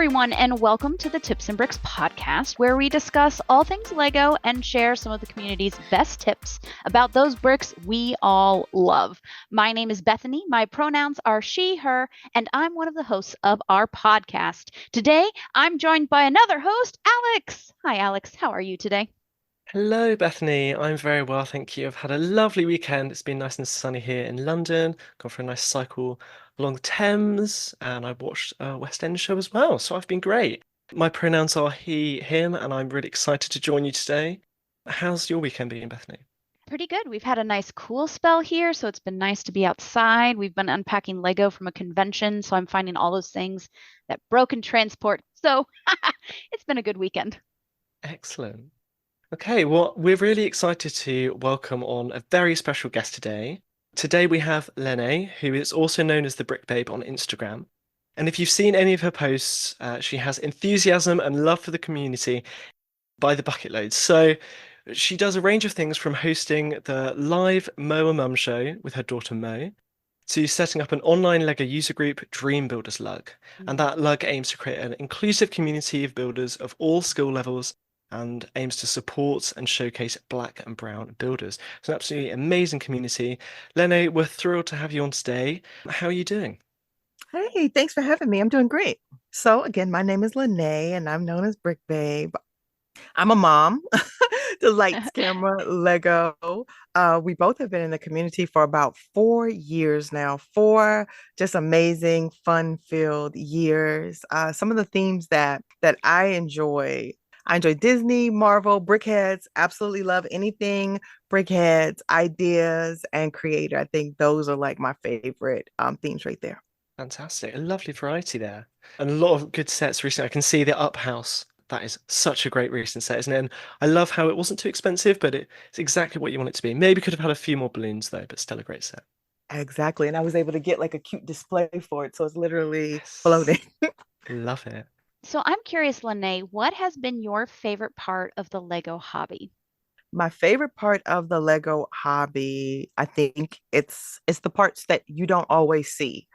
everyone, and welcome to the Tips and Bricks podcast, where we discuss all things Lego and share some of the community's best tips about those bricks we all love. My name is Bethany. My pronouns are she, her, and I'm one of the hosts of our podcast. Today, I'm joined by another host, Alex. Hi, Alex. How are you today? Hello, Bethany. I'm very well, thank you. I've had a lovely weekend. It's been nice and sunny here in London. Gone for a nice cycle along the Thames, and I watched a West End show as well. So I've been great. My pronouns are he, him, and I'm really excited to join you today. How's your weekend been, Bethany? Pretty good. We've had a nice cool spell here, so it's been nice to be outside. We've been unpacking Lego from a convention, so I'm finding all those things that broke in transport. So it's been a good weekend. Excellent. Okay, well, we're really excited to welcome on a very special guest today. Today we have Lenee, who is also known as the Brick Babe on Instagram. And if you've seen any of her posts, she has enthusiasm and love for the community by the bucket loads. So she does a range of things from hosting the live Moa Mum show with her daughter Mo to setting up an online Lego user group, Dream Builders Lug. And Mm. that lug aims to create an inclusive community of builders of all skill levels and aims to support and showcase black and brown builders. It's an absolutely amazing community. Lenee, we're thrilled to have you on today. How are you doing? Hey, thanks for having me. I'm doing great. So again, my name is Lenee and I'm known as Brick Babe. I'm a mom to lights, camera, Lego. We both have been in the community for about 4 years now. Four just amazing, fun-filled years. Some of the themes that I enjoy. I enjoy Disney, Marvel, Brickheads. Absolutely love anything Brickheads, ideas, and creator. I think those are like my favorite themes right there. Fantastic. A lovely variety there. And a lot of good sets recently. I can see the Up House. That is such a great recent set, isn't it? And I love how it wasn't too expensive, but it's exactly what you want it to be. Maybe could have had a few more balloons though, but still a great set. Exactly. And I was able to get like a cute display for it. So it's literally Yes. floating. Love it. So I'm curious, Lenee, what has been your favorite part of the Lego hobby? My favorite part of the Lego hobby, I think it's the parts that you don't always see.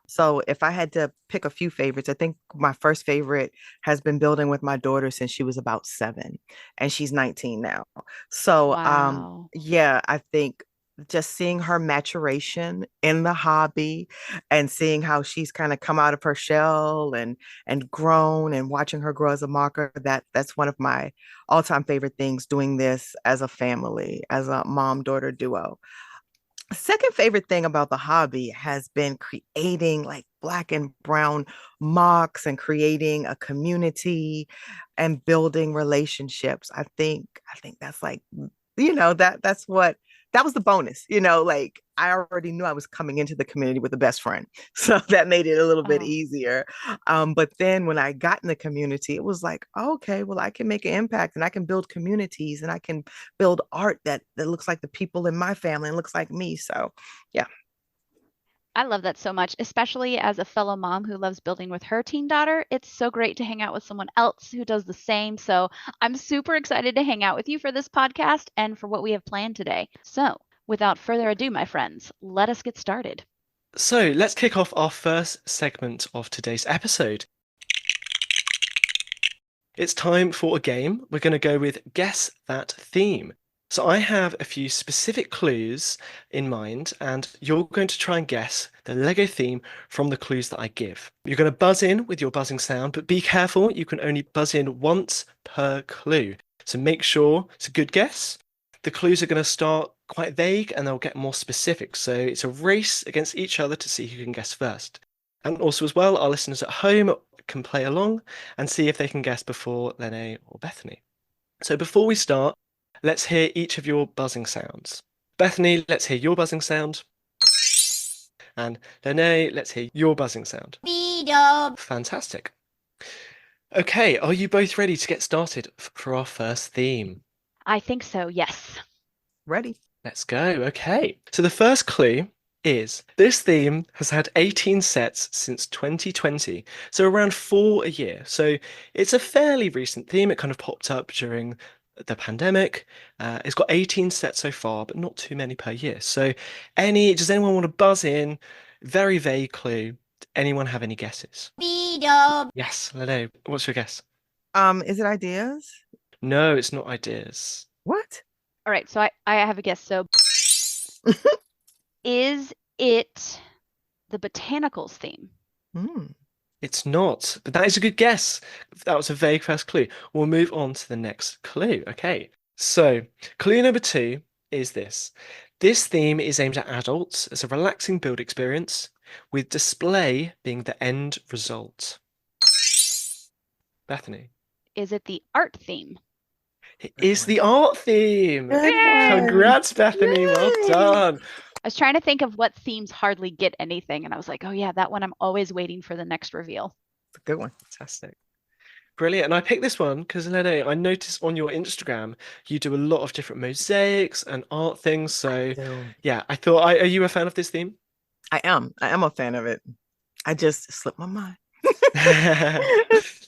So if I had to pick a few favorites, I think my first favorite has been building with my daughter since she was about 7 and she's 19 now. So Wow. yeah, I think just seeing her maturation in the hobby and seeing how she's kind of come out of her shell and grown and watching her grow as a marker, that's one of my all-time favorite things doing this as a family, as a mom-daughter duo. Second favorite thing about the hobby has been creating like black and brown mocks and creating a community and building relationships. I think that's like, that's what that was the bonus, like I already knew I was coming into the community with a best friend. So that made it a little bit Oh, easier. But then when I got in the community, it was like, okay, well, I can make an impact and I can build communities and I can build art that looks like the people in my family and looks like me. So yeah. I love that so much, especially as a fellow mom who loves building with her teen daughter. It's so great to hang out with someone else who does the same. So I'm super excited to hang out with you for this podcast and for what we have planned today. So without further ado, my friends, let us get started. So let's kick off our first segment of today's episode. It's time for a game. We're going to go with Guess That Theme. So I have a few specific clues in mind, and you're going to try and guess the Lego theme from the clues that I give. You're going to buzz in with your buzzing sound, but be careful, you can only buzz in once per clue. So make sure it's a good guess. The clues are going to start quite vague and they'll get more specific. So it's a race against each other to see who can guess first. And also, as well, our listeners at home can play along and see if they can guess before Lenee or Bethany. So before we start, let's hear each of your buzzing sounds. Bethany, let's hear your buzzing sound. And Lenee, let's hear your buzzing sound. Fantastic. Okay, are you both ready to get started for our first theme? I think so, yes. Ready? Let's go. Okay. So the first clue is this theme has had 18 sets since 2020, so around 4 a year. So it's a fairly recent theme. It kind of popped up during the pandemic. It's got 18 sets so far, but not too many per year. So does anyone want to buzz in? Very vague clue. Anyone have any guesses? B-dub. Yes, Lenee, what's your guess? Is it ideas? No, it's not ideas. What? All right, so I have a guess. So is it the botanicals theme? Hmm. It's not, but that is a good guess. That was a vague first clue. We'll move on to the next clue. Okay, so clue number 2 is this. This theme is aimed at adults as a relaxing build experience, with display being the end result. Bethany. Is it the art theme? It Good is one. the art theme. Good Yay! one. Congrats, Bethany. Well Yay. done. I was trying to think of what themes hardly get anything, and I was like, oh yeah, that one I'm always waiting for the next reveal. It's a good one. Fantastic. Brilliant. And I picked this one because, Lenee, I noticed on your Instagram you do a lot of different mosaics and art things. So, So yeah, I thought, are you a fan of this theme? I am. I am a fan of it. I just slipped my mind.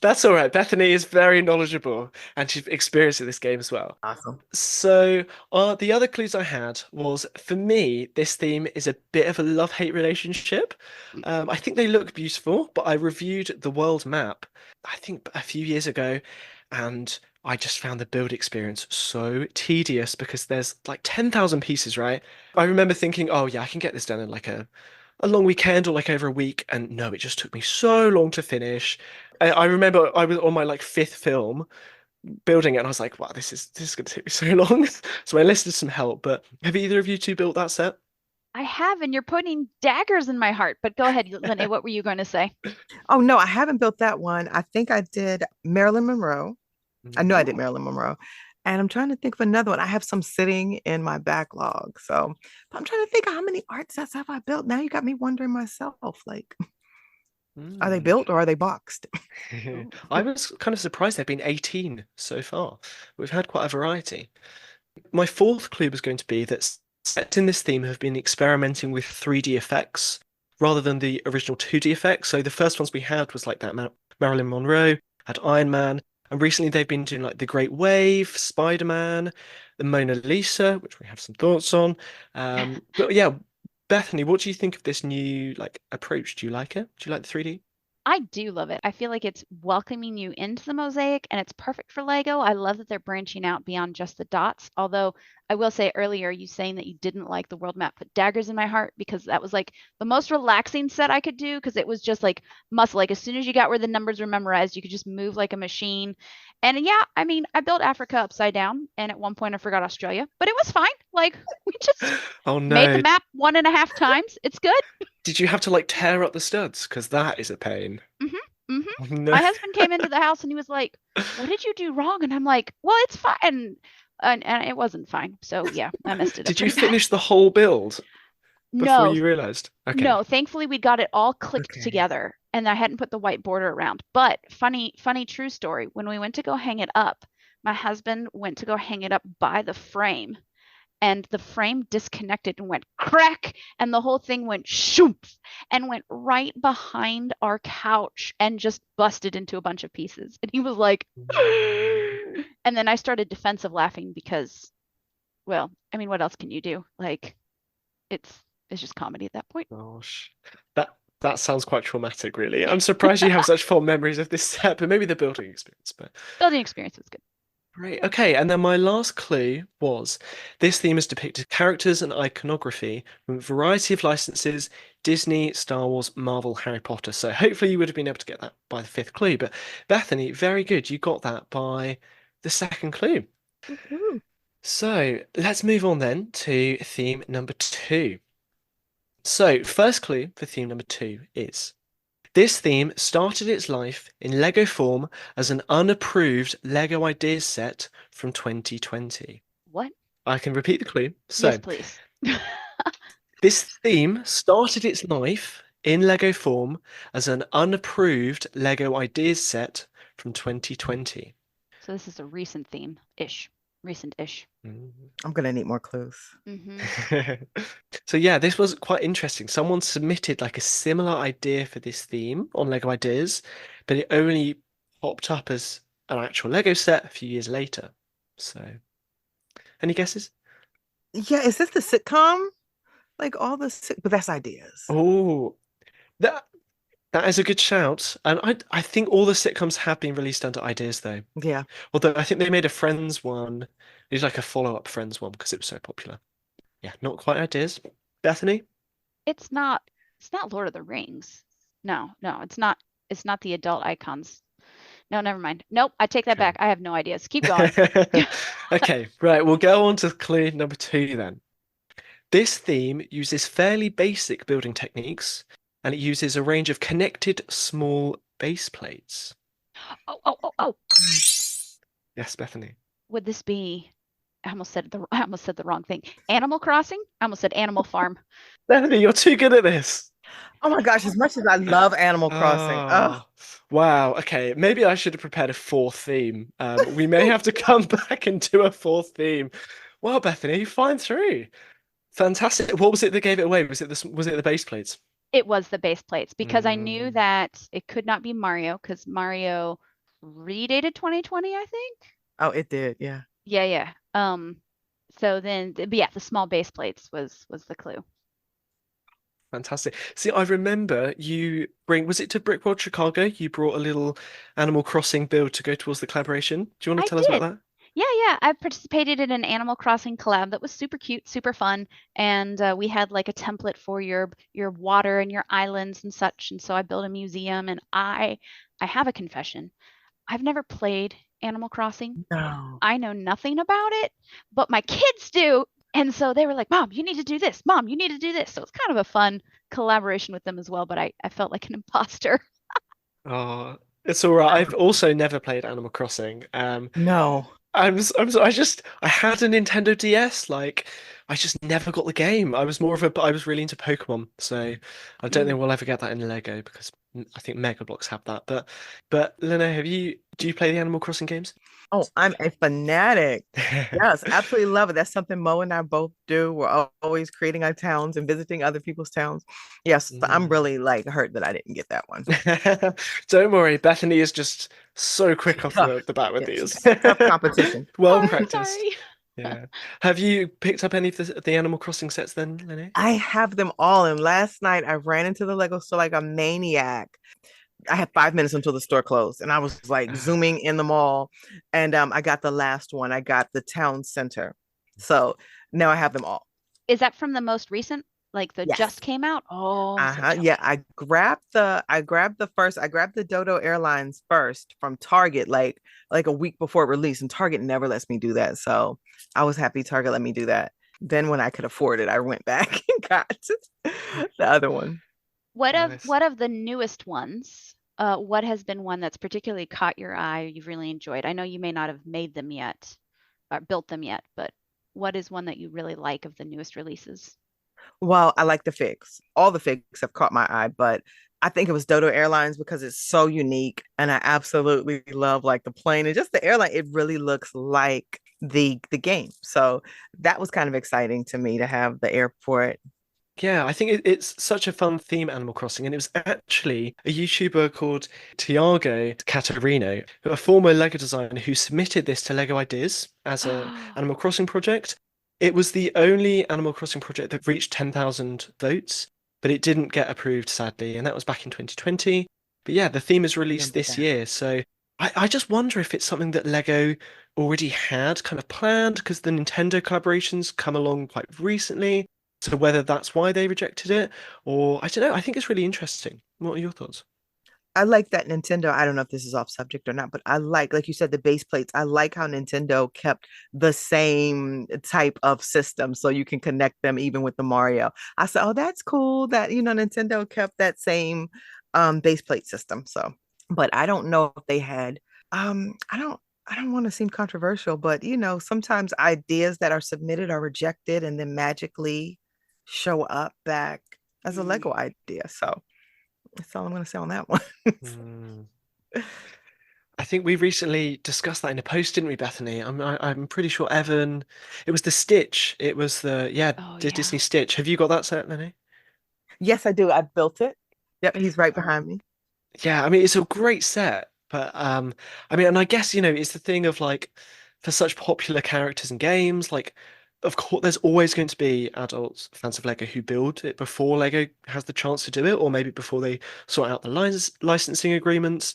That's all right. Bethany is very knowledgeable and she's experienced at this game as well. Awesome. So, the other clues I had was, for me, this theme is a bit of a love-hate relationship. I think they look beautiful, but I reviewed the world map, I think a few years ago, and I just found the build experience so tedious because there's like 10,000 pieces, right? I remember thinking, oh yeah, I can get this done in like a long weekend or like over a week, and no, it just took me so long to finish. I remember I was on my like 5th film building it, and I was like, wow, this is going to take me so long. So I enlisted some help. But have either of you two built that set? I have, and you're putting daggers in my heart. But go ahead, Lenee, what were you going to say? Oh no, I haven't built that one. I think I did Marilyn Monroe. I know I did Marilyn Monroe. And I'm trying to think of another one. I have some sitting in my backlog. So but I'm trying to think of how many art sets have I built. Now you got me wondering myself, like, are they built or are they boxed? I was kind of surprised there've been 18 so far. We've had quite a variety. My 4th clue was going to be that sets in this theme have been experimenting with 3D effects rather than the original 2D effects. So the first ones we had was like that Marilyn Monroe, had Iron Man, and recently they've been doing like the Great Wave, Spider-Man, the Mona Lisa, which we have some thoughts on. But yeah, Bethany, what do you think of this new like approach? Do you like it? Do you like the 3D? I do love it. I feel like it's welcoming you into the mosaic and it's perfect for Lego. I love that they're branching out beyond just the dots. Although I will say earlier, you saying that you didn't like the world map put daggers in my heart because that was like the most relaxing set I could do because it was just like muscle. Like as soon as you got where the numbers were memorized, you could just move like a machine. And yeah, I mean, I built Africa upside down and at one point I forgot Australia, but it was fine. Like we just Oh made the no. map 1.5 times. It's good. Did you have to like tear up the studs? Because that is a pain. Mm-hmm. Mm-hmm. Oh, no. My husband came into the house and he was like, "What did you do wrong?" And I'm like, "Well, it's fine." And it wasn't fine. So yeah, I messed it up Did you pretty bad. finish the whole build before No, you realized? Okay. no. Thankfully, we got it all clicked Okay. together, and I hadn't put the white border around. But funny true story. When we went to go hang it up, my husband went to go hang it up by the frame, and the frame disconnected and went crack, and the whole thing went shoop and went right behind our couch and just busted into a bunch of pieces. And he was like, and then I started defensive laughing because, well, I mean, what else can you do? Like, it's just comedy at that point. Gosh. That sounds quite traumatic, really. I'm surprised you have such fond memories of this set, but maybe the building experience. But Building experience was good. great. Okay, and then my last clue was this theme has depicted characters and iconography from a variety of licenses: Disney, Star Wars, Marvel, Harry Potter. So hopefully you would have been able to get that by the 5th clue. But Bethany, very good. You got that by the 2nd clue. Woohoo. So let's move on then to theme number 2. So, first clue for theme number 2 is this theme started its life in Lego form as an unapproved Lego Ideas set from 2020. What? I can repeat the clue. So, Yes, please. this theme started its life in Lego form as an unapproved Lego Ideas set from 2020. So this is a recent theme-ish. Recent-ish. I'm gonna need more clues. Mm-hmm. So yeah, this was quite interesting. Someone submitted like a similar idea for this theme on Lego Ideas, but it only popped up as an actual Lego set a few years later. So, any guesses? Yeah, is this the sitcom? Like all but that's ideas. Oh, that That is a good shout. And I think all the sitcoms have been released under ideas though. Yeah. Although I think they made a Friends one. It was like a follow-up Friends one because it was so popular. Yeah, not quite ideas. Bethany? It's not it's not Lord of the Rings. No, no, it's not. It's not the adult icons. No, never mind. Nope, I take that back. I have no ideas. Keep going. Okay. Okay, right. We'll go on to clue number two then. This theme uses fairly basic building techniques and it uses a range of connected small base plates. Oh, oh, oh, oh. Yes, Bethany. Would this be I almost said the wrong thing. Animal Crossing? I almost said Animal Farm. Bethany, you're too good at this. Oh my gosh, as much as I love Animal Crossing. Oh, Oh, wow. Okay, maybe I should have prepared a fourth theme. We may have to come back and do a fourth theme. Well, Bethany, you flying through. Fantastic. What was it that gave it away? Was it the base plates? It was the base plates because I knew Mm, that it could not be Mario because Mario redated 2020, I think. oh, it did. Yeah. Yeah, yeah. So then, but yeah, the small base plates was the clue. fantastic. See, I remember was it to Brickworld Chicago? You brought a little Animal Crossing build to go towards the collaboration. Do you want I to tell us about did. that? Yeah, yeah. I participated in an Animal Crossing collab that was super cute, super fun, and we had like a template for your water and your islands and such. And so I built a museum, and I have a confession. I've never played Animal Crossing. No. I know nothing about it, but my kids do. And so they were like, Mom, you need to do this. Mom, you need to do this. So it's kind of a fun collaboration with them as well, but I felt like an imposter. Oh, it's all right. I've also never played Animal Crossing. No. I had a Nintendo DS. Like, I just never got the game. I was really into Pokemon. So I don't Mm. think we'll ever get that in Lego because I think Mega Bloks have that. But Lenee, do you play the Animal Crossing games? Oh, I'm a fanatic. Yes, absolutely love it. That's something Mo and I both do. We're always creating our towns and visiting other people's towns. Yes, I'm Mm. really like hurt that I didn't get that one. Don't worry, Bethany is just so quick off Tough. the bat with Yeah, these. tough competition. Well Oh, I'm practiced. sorry. Yeah. Have you picked up any of the Animal Crossing sets then, Lenny? I have them all. And last night I ran into the Lego store like a maniac. I had 5 minutes until the store closed, and I was like zooming in the mall. And I got the last one. I got the town center. So now I have them all. Is that from the most recent? Like the Yes. just came out? Oh, I'm so Uh-huh. Yeah, jealous. I grabbed the Dodo Airlines first from Target like a week before it released, and Target never lets me do that. So I was happy Target let me do that. Then when I could afford it, I went back and got the other one. Nice. What of the newest ones? What has been one that's particularly caught your eye, you've really enjoyed? I know you may not have made them yet or built them yet, but what is one that you really like of the newest releases? Well, I like the figs. All the figs have caught my eye, but I think it was Dodo Airlines because it's so unique and I absolutely love like the plane and just the airline. It really looks like the game. So that was kind of exciting to me to have the airport. Yeah, I think it's such a fun theme, Animal Crossing, and it was actually a YouTuber called Tiago Catarino, a former Lego designer who submitted this to Lego Ideas as a Animal Crossing project. It was the only Animal Crossing project that reached 10,000 votes, but it didn't get approved, sadly, and that was back in 2020. But yeah, the theme is released Remember this that. year, so I just wonder if it's something that Lego already had kind of planned because the Nintendo collaborations come along quite recently. So whether that's why they rejected it, or I don't know, I think it's really interesting. What are your thoughts? I like that Nintendo. I don't know if this is off subject or not, but I like you said, the base plates. I like how Nintendo kept the same type of system so you can connect them even with the Mario. I said, oh, that's cool that, Nintendo kept that same base plate system. So, but I don't know if they had, I don't want to seem controversial, but sometimes ideas that are submitted are rejected and then magically show up back as a Lego idea. So that's all I'm going to say on that one. Hmm. I think we recently discussed that in a post, didn't we, Bethany? I'm pretty sure Evan. It was the Stitch. It was Oh the yeah. Disney Stitch. Have you got that set, Lenny? Yes, I do. I built it. Yep, he's right behind me. Yeah, I mean it's a great set, but I mean, and I guess it's the thing of like for such popular characters and games, like of course, there's always going to be adults, fans of Lego, who build it before Lego has the chance to do it, or maybe before they sort out the licensing agreements.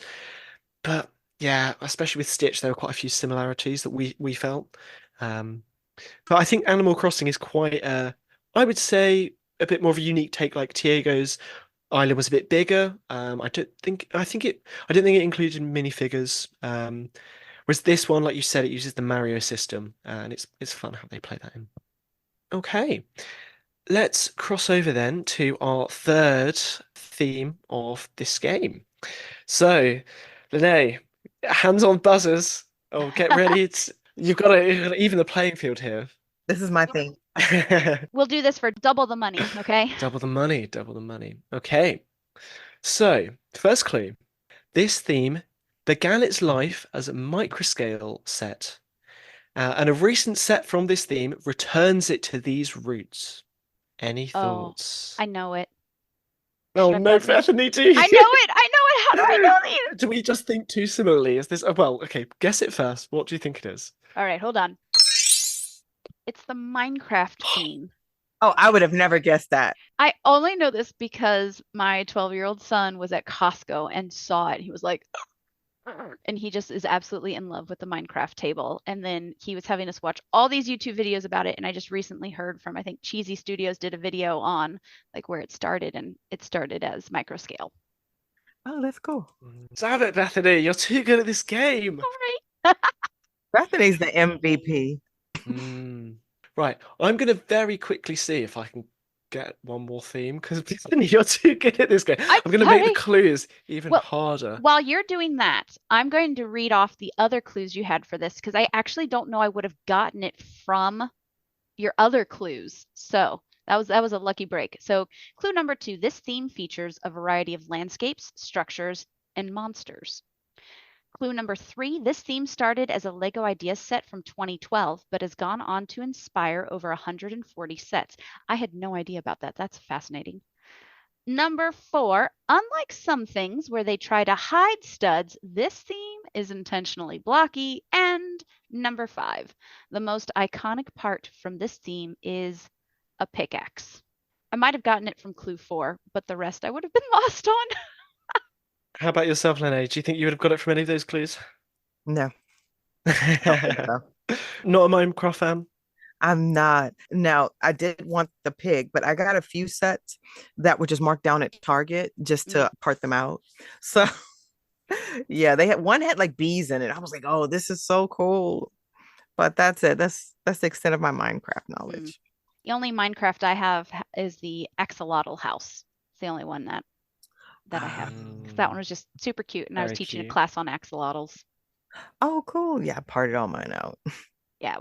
But yeah, especially with Stitch, there were quite a few similarities that we felt. Um, but I think Animal Crossing is quite I would say a bit more of a unique take. Like Tiego's island was a bit bigger. I don't think it included minifigures. Whereas this one, like you said, it uses the Mario system, and it's fun how they play that in. Okay, let's cross over then to our third theme of this game. So, Lenee, hands on buzzers. Oh, get ready. You've got to even the playing field here. This is my thing. We'll do this for double the money, okay? Double the money, double the money. Okay. So, first clue. This theme began its life as a microscale set, and a recent set from this theme returns it to these roots. Any thoughts? I know it. Oh Should I no, buzz in? Bethany, do I know it! I know it! How do I know these? Do we just think too similarly? Is this? Oh, well, okay, guess it first. What do you think it is? All right, hold on. It's the Minecraft theme. Oh, I would have never guessed that. I only know this because my 12-year-old son was at Costco and saw it. He was like, and he just is absolutely in love with the Minecraft table. And then he was having us watch all these YouTube videos about it. And I just recently heard from, I think Cheesy Studios did a video on like where it started, and it started as microscale. Oh, that's cool. Damn it, Bethany, you're too good at this game. All right. Bethany's the MVP. Right, I'm going to very quickly see if I can get one more theme because Bethany, you're too good at this game. I'm going to make the clues even harder. While you're doing that, I'm going to read off the other clues you had for this because I actually don't know I would have gotten it from your other clues. So that was a lucky break. So clue number 2, this theme features a variety of landscapes, structures, and monsters. Clue number 3, this theme started as a Lego Ideas set from 2012, but has gone on to inspire over 140 sets. I had no idea about that. That's fascinating. Number 4, unlike some things where they try to hide studs, this theme is intentionally blocky. And number 5, the most iconic part from this theme is a pickaxe. I might have gotten it from clue 4, but the rest I would have been lost on. How about yourself, Lenee? Do you think you would have got it from any of those clues? No. So. Not a Minecraft fan? I'm not. Now, I did want the pig, but I got a few sets that were just marked down at Target just to part them out. So, yeah, one had like bees in it. I was like, oh, this is so cool. But that's it. That's the extent of my Minecraft knowledge. The only Minecraft I have is the axolotl house. It's the only one that I have. That one was just super cute, and I was teaching a class on axolotls. Oh, cool. Yeah, I parted all mine out. Yeah,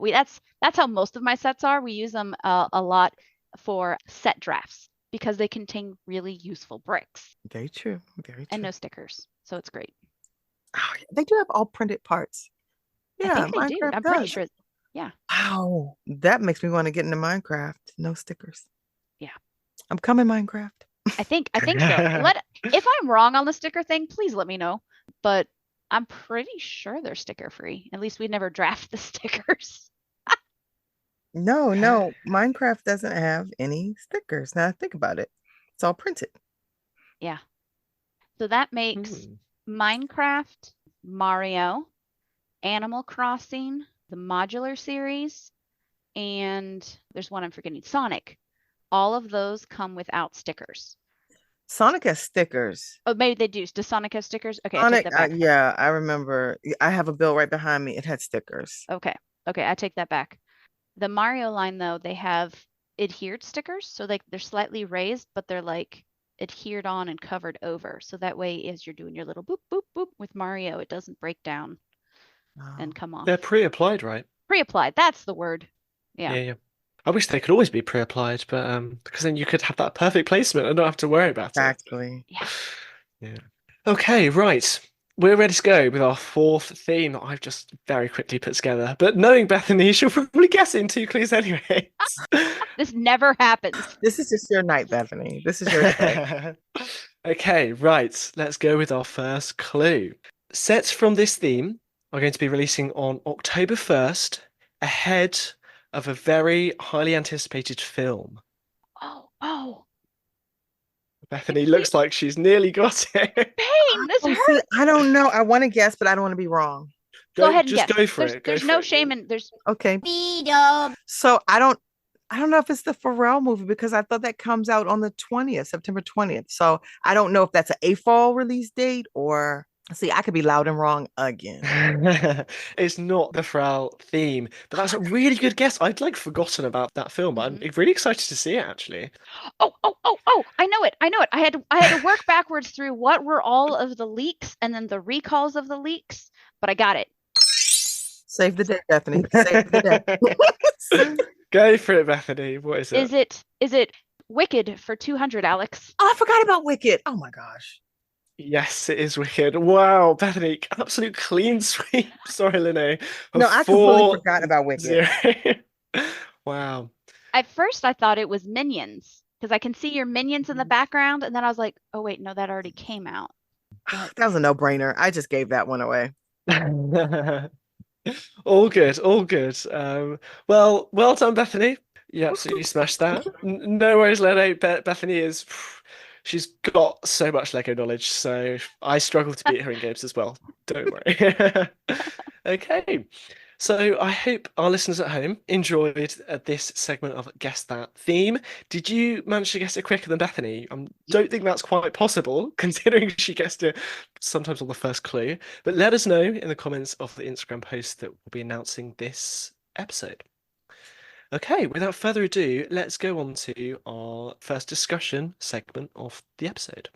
that's how most of my sets are. We use them a lot for set drafts because they contain really useful bricks. Very true. Very true. And no stickers, so it's great. Oh, yeah. They do have all printed parts. Yeah, I think they do. I'm pretty sure. Yeah. Wow, that makes me want to get into Minecraft. No stickers. Yeah. I'm coming, Minecraft. I think so. If I'm wrong on the sticker thing, please let me know. But I'm pretty sure they're sticker free. At least we never draft the stickers. No, Minecraft doesn't have any stickers. Now think about it. It's all printed. Yeah. So that makes Minecraft, Mario, Animal Crossing, the modular series, and there's one I'm forgetting, Sonic. All of those come without stickers. Sonic has stickers. Oh, maybe they do. Does Sonic have stickers? Okay, Sonic, I take that back. yeah, I remember. I have a bill right behind me. It had stickers. Okay, I take that back. The Mario line, though, they have adhered stickers. So they're slightly raised, but they're like adhered on and covered over. So that way, as you're doing your little boop, boop, boop with Mario, it doesn't break down and come off. They're pre-applied, right? Pre-applied, that's the word. Yeah. I wish they could always be pre-applied, but because then you could have that perfect placement and not have to worry about it. Exactly. Yeah. Okay, right. We're ready to go with our fourth theme that I've just very quickly put together. But knowing Bethany, she'll probably guess it in 2 clues anyway. This never happens. This is just your night, Bethany. This is your day. Okay, right. Let's go with our first clue. Sets from this theme are going to be releasing on October 1st, ahead of a very highly anticipated film? Oh, Bethany looks like she's nearly got it. pain. This Oh, see, hurts. I don't know. I want to guess, but I don't want to be wrong. Go Go, ahead and just guess. go for it. Go There's for no it. shame in there's Okay. So I don't know if it's the Pharrell movie because I thought that comes out on the 20th, September 20th. So I don't know if that's a fall release date or see, I could be loud and wrong again. It's not the Frau theme, but that's a really good guess. I'd like forgotten about that film. I'm Mhm. really excited to see it actually. Oh, I know it. I know it. I had to work backwards through what were all of the leaks and then the recalls of the leaks, but I got it. Save the day, Bethany. Save the day. Go for it, Bethany. What is it? Is it Wicked for 200, Alex? Oh, I forgot about Wicked. Oh my gosh. Yes, it is Wicked. Wow, Bethany, absolute clean sweep. Sorry, Lenee, for No, I completely four forgot about Wicked. zero. Wow. At first I thought it was Minions because I can see your Minions in the background and then I was like, "Oh wait, no, that already came out." But That was a no-brainer. I just gave that one away. All good, all good. Well done, Bethany. You absolutely smashed that. No worries, Lenee. Bethany is, she's got so much Lego knowledge, so I struggle to beat her in games as well. Don't worry. Okay, so I hope our listeners at home enjoyed this segment of Guess That Theme. Did you manage to guess it quicker than Bethany? I don't think that's quite possible, considering she guessed it sometimes on the first clue. But let us know in the comments of the Instagram post that we'll be announcing this episode. Okay, without further ado, let's go on to our first discussion segment of the episode.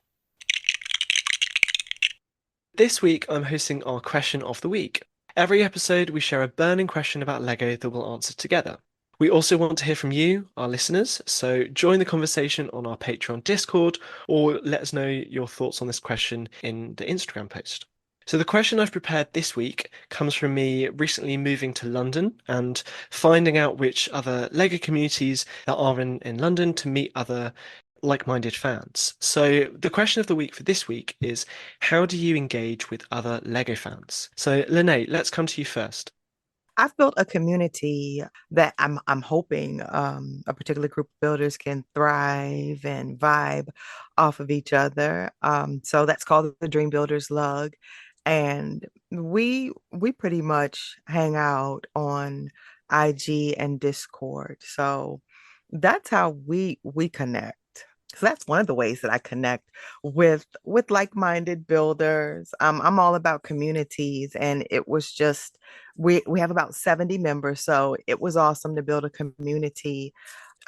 This week, I'm hosting our question of the week. Every episode, we share a burning question about Lego that we'll answer together. We also want to hear from you, our listeners, so join the conversation on our Patreon Discord or let us know your thoughts on this question in the Instagram post. So the question I've prepared this week comes from me recently moving to London and finding out which other Lego communities there are in London to meet other like-minded fans. So the question of the week for this week is, how do you engage with other Lego fans? So Lenee, let's come to you first. I've built a community that I'm hoping a particular group of builders can thrive and vibe off of each other. So that's called the Dream Builders Lug, and we pretty much hang out on IG and Discord. So that's how we connect. So that's one of the ways that I connect with like-minded builders. I'm all about communities, and it was just we have about 70 members, so it was awesome to build a community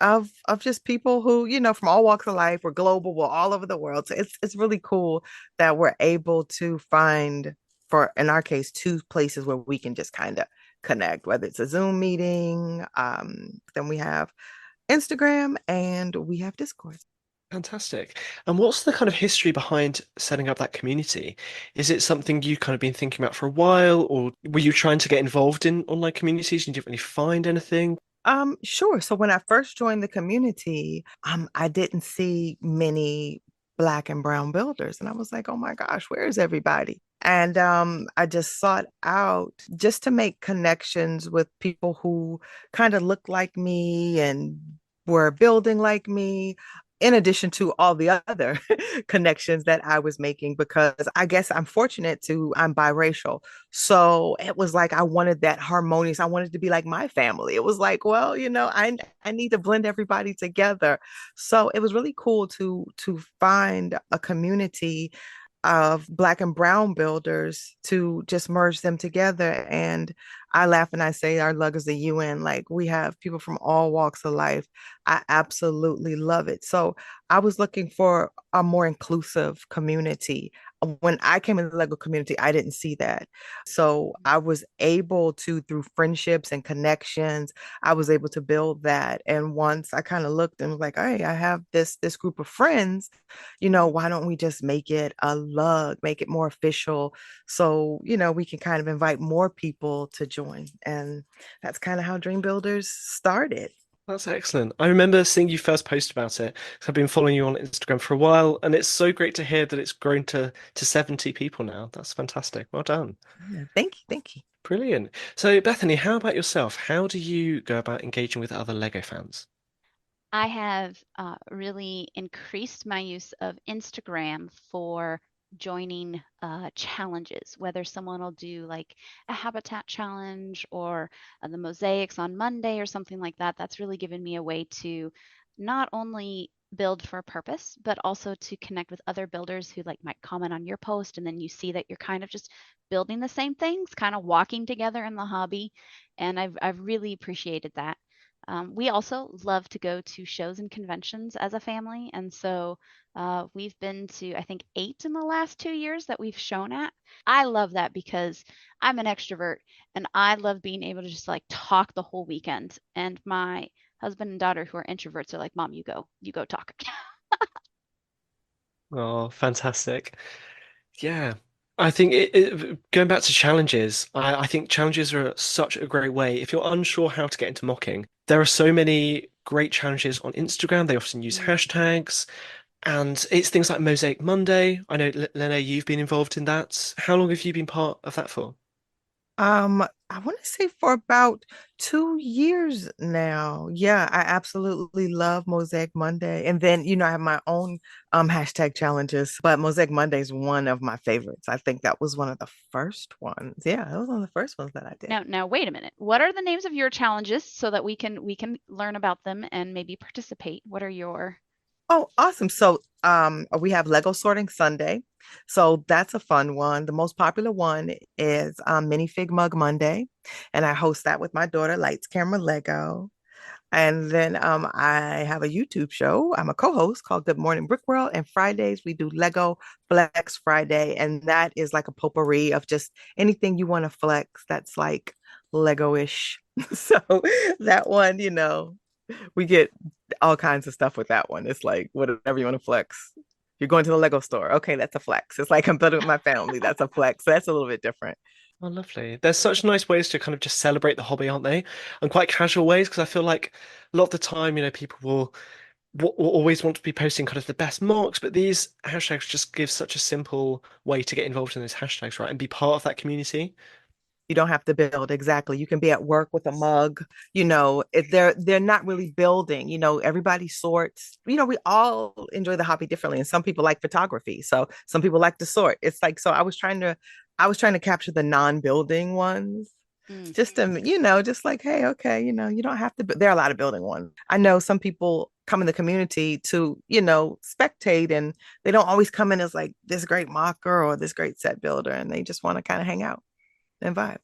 of just people who, from all walks of life. We're global, we're all over the world. So it's really cool that we're able to find, for in our case, two places where we can just kind of connect, whether it's a Zoom meeting, then we have Instagram and we have Discord. Fantastic. And what's the kind of history behind setting up that community? Is it something you kind of been thinking about for a while, or were you trying to get involved in online communities and you didn't really find anything? Sure. So when I first joined the community, I didn't see many Black and brown builders. And I was like, oh my gosh, where is everybody? And I just sought out just to make connections with people who kind of looked like me and were building like me, in addition to all the other connections that I was making, because I guess I'm biracial. So it was like I wanted that harmonious, I wanted to be like my family. It was like, well, I need to blend everybody together. So it was really cool to find a community of Black and brown builders to just merge them together. And I laugh and I say our lug is the UN. Like, we have people from all walks of life. I absolutely love it. So I was looking for a more inclusive community. When I came in the Lego community, I didn't see that. So I was able to, through friendships and connections, I was able to build that. And once I kind of looked and was like, hey, I have this group of friends, why don't we just make it a lug, make it more official, so we can kind of invite more people to join. And that's kind of how Dream Builders started. That's excellent. I remember seeing you first post about it 'cause I've been following you on Instagram for a while, and it's so great to hear that it's grown to 70 people now. That's fantastic. Well done. Yeah, thank you, thank you. Brilliant. So, Bethany, how about yourself? How do you go about engaging with other Lego fans? I have really increased my use of Instagram for joining challenges, whether someone will do like a habitat challenge or the mosaics on Monday or something like that. That's really given me a way to not only build for a purpose, but also to connect with other builders who like might comment on your post, and then you see that you're kind of just building the same things, kind of walking together in the hobby. And I've really appreciated that. We also love to go to shows and conventions as a family. And so we've been to, I think, 8 in the last 2 years that we've shown at. I love that because I'm an extrovert and I love being able to just like talk the whole weekend. And my husband and daughter, who are introverts, are like, Mom, you go talk. Oh, fantastic. Yeah. I think going back to challenges, I think challenges are such a great way. If you're unsure how to get into mocking, there are so many great challenges on Instagram. They often use Mm. hashtags, and it's things like Mosaic Monday. I know, Lenee, you've been involved in that. How long have you been part of that for? I want to say for about 2 years now. Yeah, I absolutely love Mosaic Monday. And then, I have my own hashtag challenges, but Mosaic Monday is one of my favorites. I think that was one of the first ones. Yeah, that was one of the first ones that I did. Now, wait a minute. What are the names of your challenges so that we can learn about them and maybe participate? What are your Oh, awesome. So we have Lego Sorting Sunday. So that's a fun one. The most popular one is Minifig Mug Monday. And I host that with my daughter, Lights Camera Lego. And then I have a YouTube show. I'm a co-host called Good Morning Brick World. And Fridays we do Lego Flex Friday. And that is like a potpourri of just anything you want to flex that's like Lego-ish. So that one, we get all kinds of stuff with that one. It's like whatever you want to flex. You're going to the Lego store. Okay, that's a flex. It's like I'm building with my family. That's a flex. So that's a little bit different. Oh, lovely. There's such nice ways to kind of just celebrate the hobby, aren't they? And quite casual ways, because I feel like a lot of the time, people will always want to be posting kind of the best marks, but these hashtags just give such a simple way to get involved in those hashtags, right? And be part of that community. You don't have to build exactly. You can be at work with a mug. If they're not really building. Everybody sorts. We all enjoy the hobby differently, and some people like photography. So some people like to sort. It's like so. I was trying to capture the non-building ones. mm, Just to, just like, hey, okay, you don't have to. There are a lot of building ones. I know some people come in the community to, spectate, and they don't always come in as like this great mocker or this great set builder, and they just want to kind of hang out and vibe.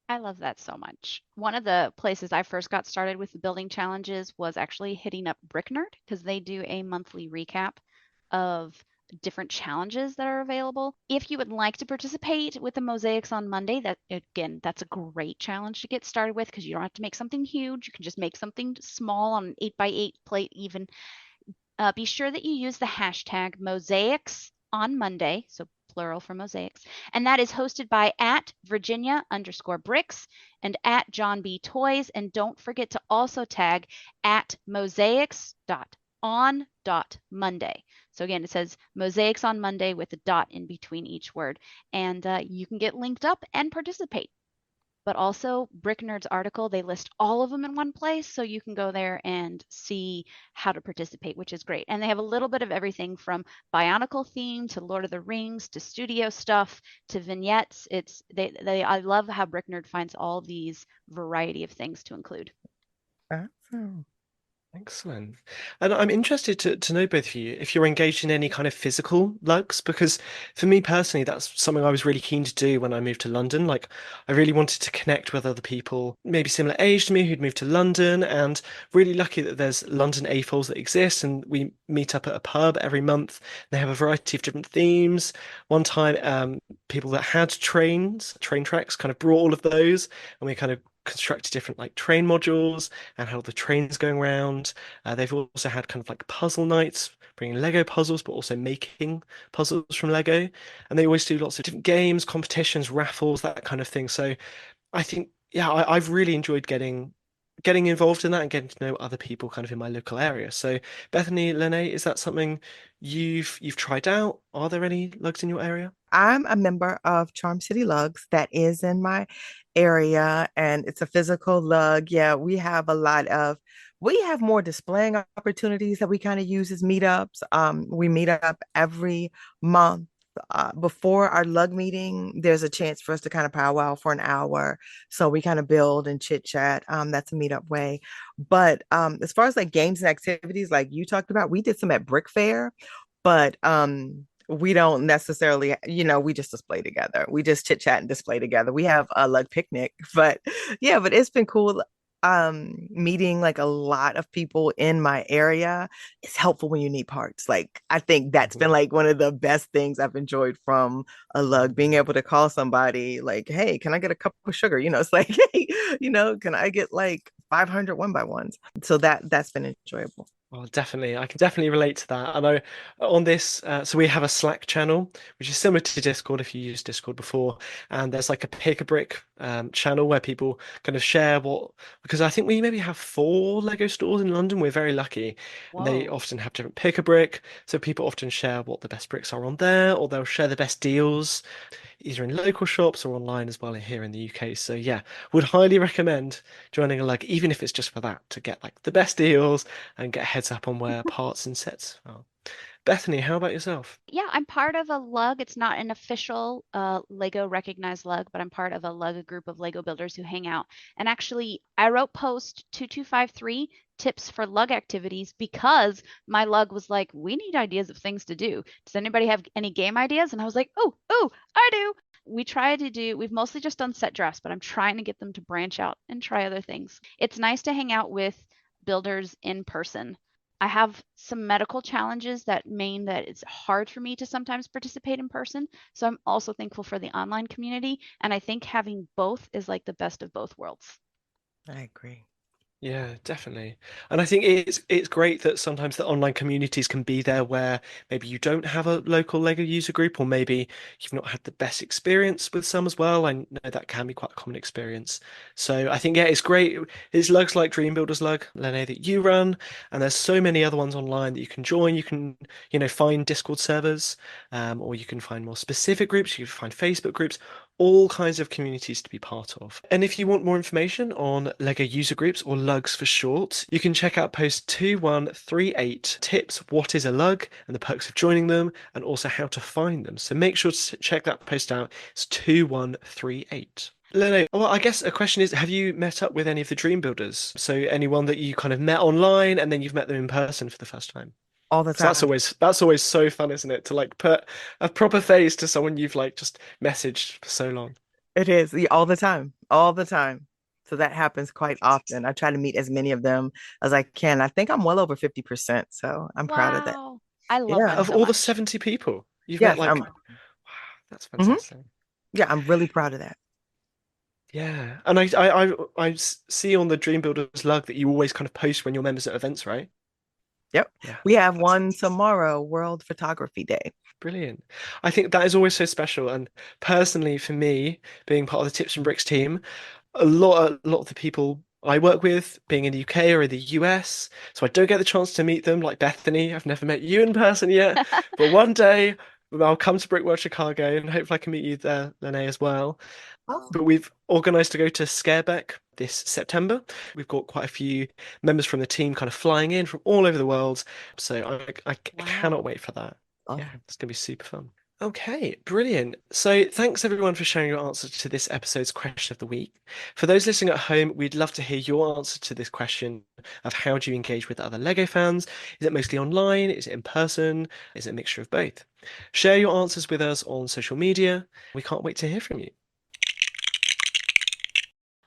I love that so much. One of the places I first got started with the building challenges was actually hitting up Brick Nerd because they do a monthly recap of different challenges that are available. If you would like to participate with the mosaics on Monday, that again, that's a great challenge to get started with because you don't have to make something huge. You can just make something small on an 8x8 plate even. Be sure that you use the hashtag mosaics on Monday, so plural for mosaics, and that is hosted by at Virginia_Bricks and at John B Toys. And don't forget to also tag at mosaics.on.monday. So again, it says mosaics on Monday with a dot in between each word, and you can get linked up and participate. But also Brick Nerd's article, they list all of them in one place, so you can go there and see how to participate, which is great. And they have a little bit of everything from Bionicle theme to Lord of the Rings to studio stuff to vignettes. I love how Brick Nerd finds all these variety of things to include. Awesome. Excellent. And I'm interested to know both of you if you're engaged in any kind of physical lugs, because for me personally, that's something I was really keen to do when I moved to London. Like, I really wanted to connect with other people, maybe similar age to me, who'd moved to London, and really lucky that there's London AFOLs that exist, and we meet up at a pub every month. They have a variety of different themes. One time, people that had train tracks, kind of brought all of those, and we kind of constructed different like train modules and how the train's going around. They've also had kind of like puzzle nights, bringing Lego puzzles, but also making puzzles from Lego. And they always do lots of different games, competitions, raffles, that kind of thing. So I think, yeah, I've really enjoyed getting getting involved in that and getting to know other people kind of in my local area. So Bethany, Lenee, is that something you've tried out? Are there any lugs in your area? I'm a member of Charm City Lugs that is in my area, and it's a physical lug. Yeah, we have more displaying opportunities that we kind of use as meetups. We meet up every month. Before our lug meeting, there's a chance for us to kind of powwow for an hour. So we kind of build and chit chat. That's a meetup way. But as far as like games and activities, like you talked about, we did some at Brick Fair, but we don't necessarily, we just display together. We just chit chat and display together. We have a lug picnic, but yeah, but it's been cool meeting like a lot of people in my area. It's helpful when you need parts. Like I think that's been like one of the best things I've enjoyed from a lug, being able to call somebody like, hey, can I get a cup of sugar? It's like, hey, can I get like 500 1x1s? So that's been enjoyable. Well, definitely. I can definitely relate to that. I know on this, so we have a Slack channel, which is similar to Discord if you used Discord before. And there's like a pick a brick channel where people kind of share because I think we maybe have 4 Lego stores in London. We're very lucky. And they Whoa. often have different pick a brick. So people often share what the best bricks are on there, or they'll share the best deals either in local shops or online as well here in the UK. So yeah, would highly recommend joining a lug, even if it's just for that, to get like the best deals and get a heads up on where parts and sets are. Bethany, how about yourself? Yeah, I'm part of a lug. It's not an official Lego recognized lug, but I'm part of a lug, a group of Lego builders who hang out. And actually, I wrote post 2253 tips for lug activities because my lug was like, we need ideas of things to do. Does anybody have any game ideas? And I was like, oh, I do. We've mostly just done set drafts, but I'm trying to get them to branch out and try other things. It's nice to hang out with builders in person. I have some medical challenges that mean that it's hard for me to sometimes participate in person. So I'm also thankful for the online community. And I think having both is like the best of both worlds. I agree. Yeah, definitely. And I think it's great that sometimes the online communities can be there where maybe you don't have a local Lego user group, or maybe you've not had the best experience with some as well. I know that can be quite a common experience. So I think yeah, it's great. It's lugs like Dream Builders Lug, Lenee, that you run, and there's so many other ones online that you can join. You can, find Discord servers, or you can find more specific groups. You can find Facebook groups, all kinds of communities to be part of. And if you want more information on Lego user groups, or lugs for short, you can check out post 2138 tips, what is a lug, and the perks of joining them, and also how to find them. So make sure to check that post out. It's 2138. Lenee, well, I guess a question is, have you met up with any of the Dream Builders? So anyone that you kind of met online and then you've met them in person for the first time? All the Because time. that's always so fun, isn't it? To like put a proper face to someone you've like just messaged for so long. It is all the time, all the time. So that happens quite often. I try to meet as many of them as I can. I think I'm well over 50%. So I'm proud of that. Wow. I love Yeah. that Of so all the much. 70 people, you've met Yes. like, wow, that's Mhm. fantastic. Yeah, I'm really proud of that. Yeah. And I see on the Dream Builders lug that you always kind of post when you're members at events, right? Yep. Yeah. We have one tomorrow, World Photography Day. Brilliant. I think that is always so special. And personally, for me, being part of the Tips and Bricks team, a lot of the people I work with being in the UK or in the US, so I don't get the chance to meet them like Bethany. I've never met you in person yet, but one day I'll come to Brickworld Chicago and hopefully I can meet you there, Lenee, as well. But we've organised to go to Scareback this September. We've got quite a few members from the team kind of flying in from all over the world, so I cannot Wow. wait for that. Yeah, Awesome. it's going to be super fun. Okay, brilliant. So thanks everyone for sharing your answer to this episode's question of the week. For those listening at home, we'd love to hear your answer to this question of how do you engage with other Lego fans? Is it mostly online? Is it in person? Is it a mixture of both? Share your answers with us on social media. We can't wait to hear from you.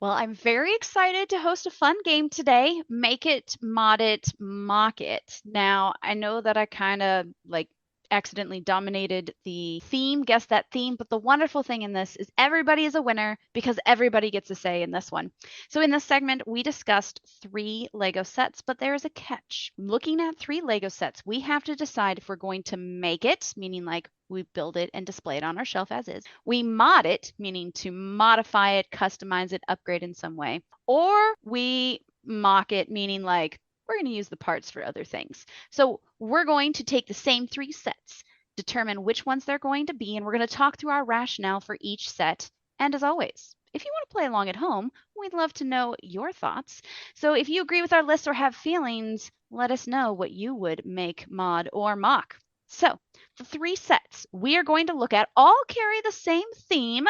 Well, I'm very excited to host a fun game today. Make it, mod it, mock it. Now, I know that I kind of like accidentally dominated the theme, guess that theme, but the wonderful thing in this is everybody is a winner because everybody gets a say in this one. So in this segment, we discussed 3 Lego sets, but there is a catch. Looking at 3 Lego sets, we have to decide if we're going to make it, meaning like we build it and display it on our shelf as is. We mod it, meaning to modify it, customize it, upgrade in some way. Or we mock it, meaning like we're going to use the parts for other things. So we're going to take the same 3 sets, determine which ones they're going to be, and we're going to talk through our rationale for each set. And as always, if you want to play along at home, we'd love to know your thoughts. So if you agree with our list or have feelings, let us know what you would make, mod, or mock. So the 3 sets we are going to look at all carry the same theme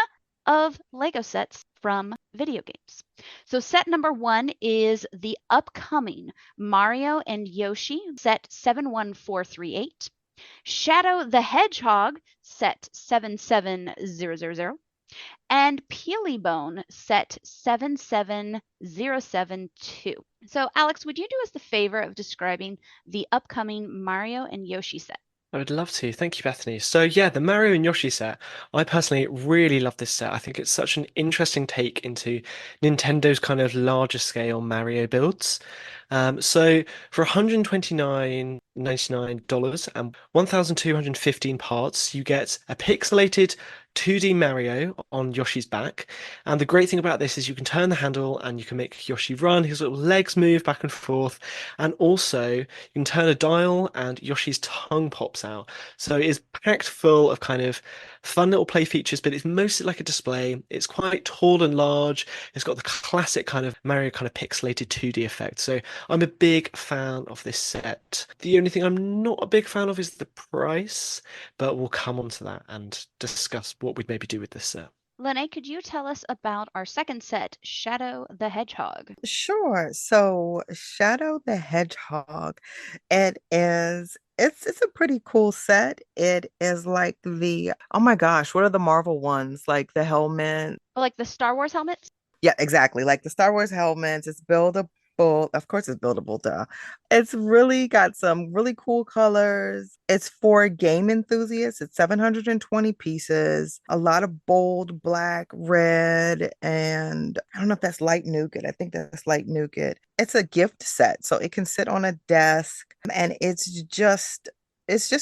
of Lego sets from video games. So set number 1 is the upcoming Mario and Yoshi set 71438, Shadow the Hedgehog set 77000, and Peelybone set 77072. So Alex, would you do us the favor of describing the upcoming Mario and Yoshi set? I would love to. Thank you, Bethany. So yeah, the Mario and Yoshi set, I personally really love this set. I think it's such an interesting take into Nintendo's kind of larger scale Mario builds. So for $129.99 and 1,215 parts, you get a pixelated 2D Mario on Yoshi's back. And the great thing about this is you can turn the handle and you can make Yoshi run, his little legs move back and forth. And also you can turn a dial and Yoshi's tongue pops out. So it is packed full of kind of fun little play features, but it's mostly like a display. It's quite tall and large. It's got the classic kind of Mario kind of pixelated 2D effect. So I'm a big fan of this set. The only thing I'm not a big fan of is the price, but we'll come on to that and discuss what we'd maybe do with this set. Lenee, could you tell us about our second set, Shadow the Hedgehog? Sure. So Shadow the Hedgehog, it's a pretty cool set. It is like oh my gosh, what are the Marvel ones? Like the helmet. Like the Star Wars helmets? Yeah, exactly. Like the Star Wars helmets. It's buildable. Of course, it's buildable, duh. It's really got some really cool colors. It's for game enthusiasts. It's 720 pieces, a lot of bold black, red, and I don't know if that's light nougat. I think that's light nougat. It's a gift set, so it can sit on a desk, and it's just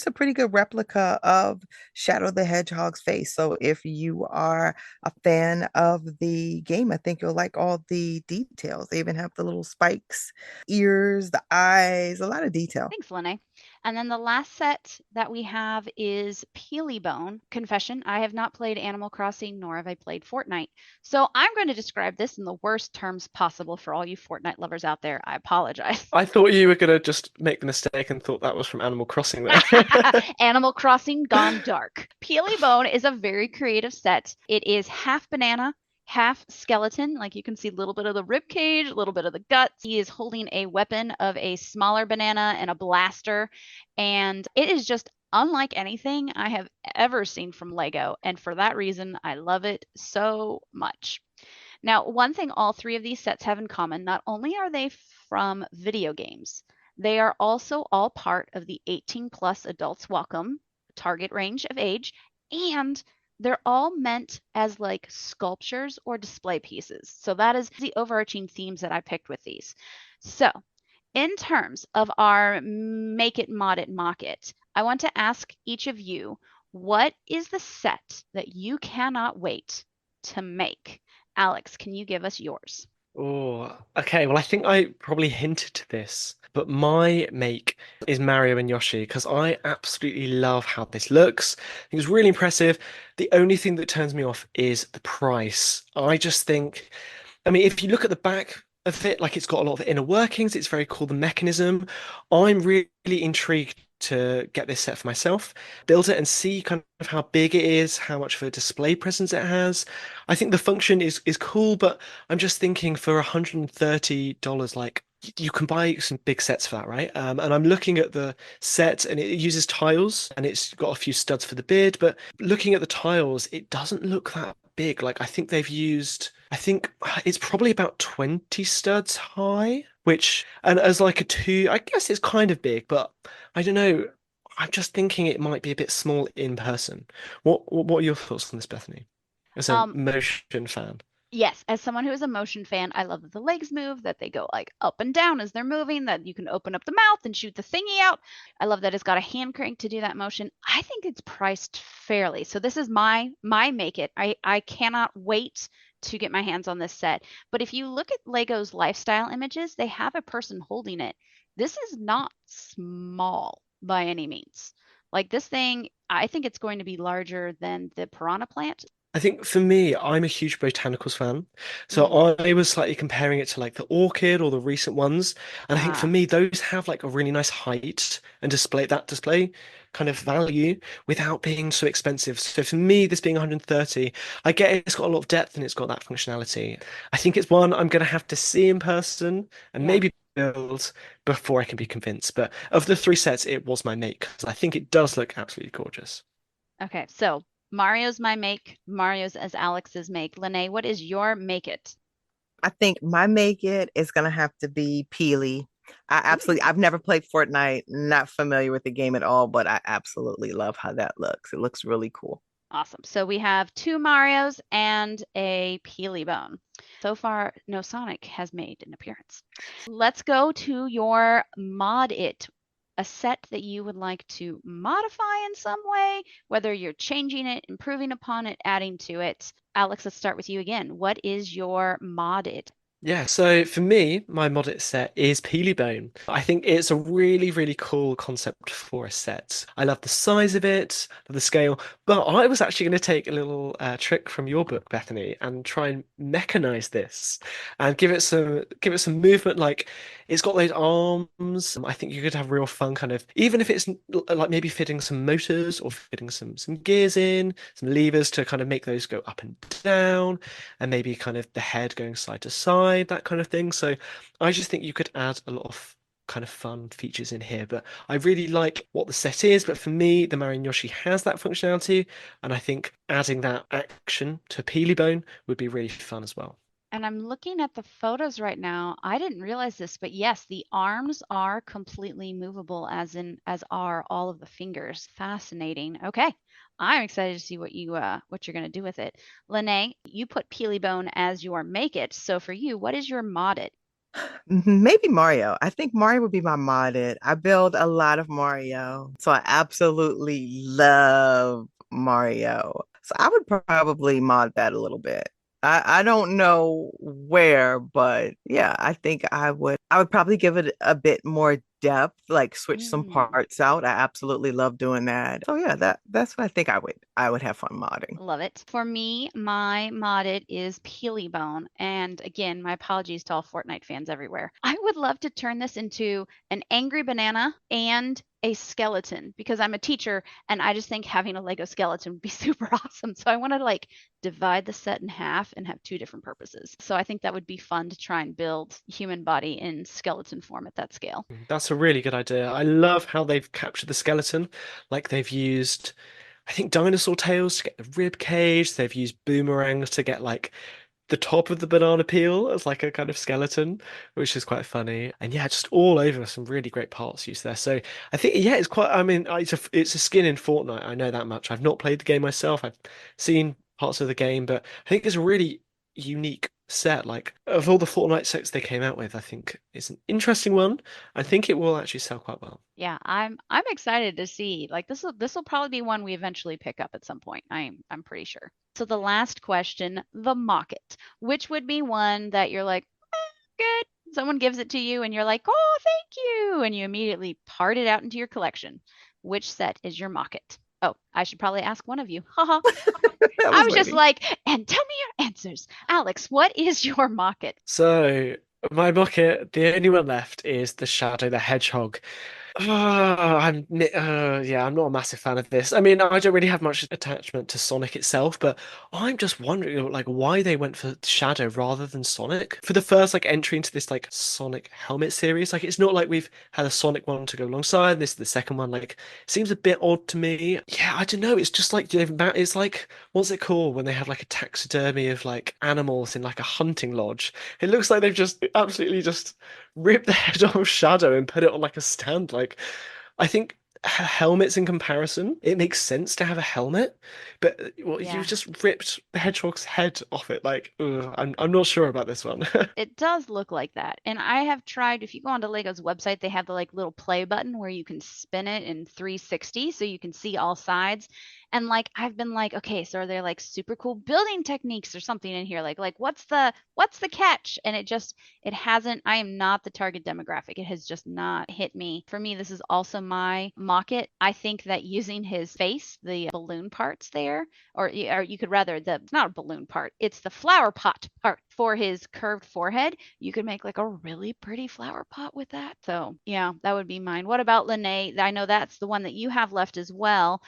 a pretty good replica of Shadow the Hedgehog's face. So if you are a fan of the game, I think you'll like all the details. They even have the little spikes, ears, the eyes, a lot of detail. Thanks, Lenee. And then the last set that we have is Peelybone. Confession, I have not played Animal Crossing, nor have I played Fortnite. So I'm going to describe this in the worst terms possible for all you Fortnite lovers out there. I apologize. I thought you were going to just make the mistake and thought that was from Animal Crossing there. Animal Crossing gone dark. Peelybone is a very creative set. It is half banana, half skeleton. Like you can see a little bit of the rib cage, a little bit of the guts. He is holding a weapon of a smaller banana and a blaster. And it is just unlike anything I have ever seen from Lego. And for that reason, I love it so much. Now, one thing all 3 of these sets have in common, not only are they from video games, they are also all part of the 18 plus adults welcome target range of age, and they're all meant as like sculptures or display pieces. So that is the overarching themes that I picked with these. So in terms of our make it, mod it, mock it, I want to ask each of you, what is the set that you cannot wait to make? Alex, can you give us yours? Oh, okay. Well, I think I probably hinted to this, but my make is Mario and Yoshi because I absolutely love how this looks. I think it's really impressive. The only thing that turns me off is the price. I just think, I mean, if you look at the back of it, like it's got a lot of inner workings, it's very cool, the mechanism. I'm really intrigued to get this set for myself, build it and see kind of how big it is, how much of a display presence it has. I think the function is cool, but I'm just thinking for $130, like you can buy some big sets for that, right? And I'm looking at the set and it uses tiles and it's got a few studs for the beard, but looking at the tiles, it doesn't look that big. Like I think it's probably about 20 studs high, and as like a two, I guess it's kind of big, but I don't know. I'm just thinking it might be a bit small in person. What are your thoughts on this, Bethany? As a motion fan. Yes, as someone who is a motion fan, I love that the legs move, that they go like up and down as they're moving, that you can open up the mouth and shoot the thingy out. I love that it's got a hand crank to do that motion. I think it's priced fairly. So this is my make it. I cannot wait to get my hands on this set. But if you look at Lego's lifestyle images, they have a person holding it. This is not small by any means. Like this thing, I think it's going to be larger than the piranha plant. I think for me, I'm a huge botanicals fan. So Mm. I was slightly comparing it to like the orchid or the recent ones. And I think for Ah, me, those have like a really nice height and display kind of value without being so expensive. So for me, this being 130, I get it's got a lot of depth and it's got that functionality. I think it's one I'm going to have to see in person and yeah. maybe build before I can be convinced. But of the three sets, it was my make 'cause I think it does look absolutely gorgeous. Okay, so Mario's my make, Mario's as Alex's make. Lenee, what is your make it? I think my make it is gonna have to be Peely. Ooh. I've never played Fortnite, not familiar with the game at all, but I absolutely love how that looks. It looks really cool. Awesome. So we have two Marios and a Peely Bone. So far, no Sonic has made an appearance. Let's go to your mod it, a set that you would like to modify in some way, whether you're changing it, improving upon it, adding to it. Alex, let's start with you again. What is your mod it? Yeah, so for me, my modded set is Peely Bone. I think it's a really, really cool concept for a set. I love the size of it, the scale, but I was actually going to take a little trick from your book, Bethany, and try and mechanize this and give it some movement. Like it's got those arms. I think you could have real fun, kind of, even if it's like maybe fitting some motors or fitting some gears in, some levers to kind of make those go up and down and maybe kind of the head going side to side, that kind of thing. So I just think you could add a lot of kind of fun features in here. But I really like what the set is. But for me, the Marion Yoshi has that functionality, and I think adding that action to Peely Bone would be really fun as well. And I'm looking at the photos right now. I didn't realize this, but yes, the arms are completely movable as are all of the fingers. Fascinating. Okay. I'm excited to see what you're gonna do with it. Lenee, you put Peelybone as your make it. So for you, what is your mod it? Maybe Mario. I think Mario would be my modded. I build a lot of Mario, so I absolutely love Mario. So I would probably mod that a little bit. I don't know where, but yeah, I think I would probably give it a bit more depth, like switch some Mm. parts out. I absolutely love doing that. So yeah, that's what I think I would have fun modding. Love it. For me, my modded is Peelybone. And again, my apologies to all Fortnite fans everywhere. I would love to turn this into an angry banana and a skeleton because I'm a teacher and I just think having a Lego skeleton would be super awesome. So I want to like divide the set in half and have two different purposes. So I think that would be fun to try and build human body in skeleton form at that scale. That's a really good idea. I love how they've captured the skeleton. Like they've used, I think, dinosaur tails to get the rib cage. They've used boomerangs to get like the top of the banana peel as like a kind of skeleton, which is quite funny. And yeah, just all over some really great parts used there. So I think yeah, it's quite. I mean, it's a skin in Fortnite. I know that much. I've not played the game myself. I've seen parts of the game, but I think it's a really unique set. Like of all the Fortnite sets they came out with, I think it's an interesting one. I think it will actually sell quite well. Yeah, I'm excited to see. Like this will probably be one we eventually pick up at some point. I'm pretty sure. So the last question, the mock it, which would be one that you're like, good. Someone gives it to you and you're like, oh, thank you. And you immediately part it out into your collection. Which set is your mock it? Oh, I should probably ask one of you. Haha. I I was was just waiting. like, and tell me your answers. Alex, what is your mock it? So my bucket, the only one left is the Shadow the Hedgehog. Yeah, I'm not a massive fan of this. I mean, I don't really have much attachment to Sonic itself, but I'm just wondering like why they went for Shadow rather than Sonic for the first like entry into this like Sonic helmet series. Like it's not like we've had a Sonic one to go alongside. This is the second one. Like seems a bit odd to me. Yeah, I don't know. It's just like it's like what's it called when they have like a taxidermy of like animals in like a hunting lodge. It looks like they've just absolutely just rip the head off Shadow and put it on like a stand. Like, I think helmets in comparison. It makes sense to have a helmet, but well, Yeah. you've just ripped the hedgehog's head off it. Like, ugh, I'm not sure about this one. It does look like that. And I have tried, if you go onto Lego's website, they have the like little play button where you can spin it in 360 so you can see all sides. And like I've been like, okay, so are there like super cool building techniques or something in here? Like what's the catch? And it hasn't, I am not the target demographic. It has just not hit me. For me, this is also my mock it. I think that using his face, the balloon parts there, or you could rather it's not a balloon part, it's the flower pot part for his curved forehead. You could make like a really pretty flower pot with that. So yeah, that would be mine. What about Lenee? I know that's the one that you have left as well.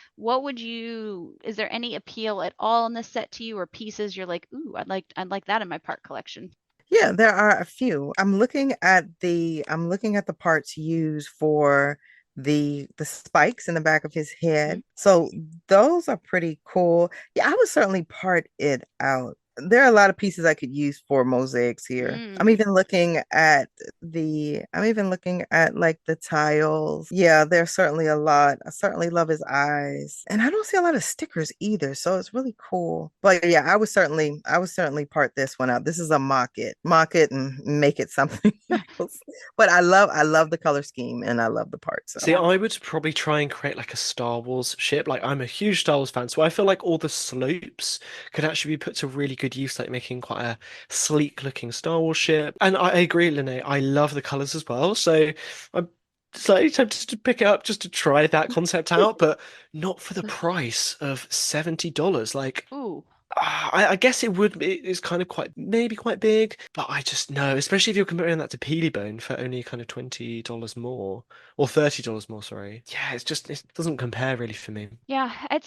Is there any appeal at all in this set to you, or pieces you're like, ooh, I'd like that in my part collection? Yeah, there are a few. I'm looking at the parts used for the spikes in the back of his Mhm. head. So those are pretty cool. Yeah, I would certainly part it out. There are a lot of pieces I could use for mosaics here. I'm Mm. even looking at like the tiles. Yeah, there's certainly a lot. I certainly love his eyes. And I don't see a lot of stickers either, so it's really cool. But yeah, I would certainly part this one out. This is a mock it and make it something else. But I love the color scheme and I love the parts. So See, Yeah. I would probably try and create like a Star Wars ship. Like, I'm a huge Star Wars fan, so I feel like all the slopes could actually be put to really good use, like making quite a sleek looking Star Wars ship. And I agree, Lene, I love the colors as well. So I'm slightly tempted to pick it up just to try that concept out, but not for the price of $70. Like, Ooh. I guess it would be, it's kind of maybe quite big, but I just know, especially if you're comparing that to Peelybone for only kind of $20 more, or $30 more, sorry. Yeah, it doesn't compare really for me. Yeah, I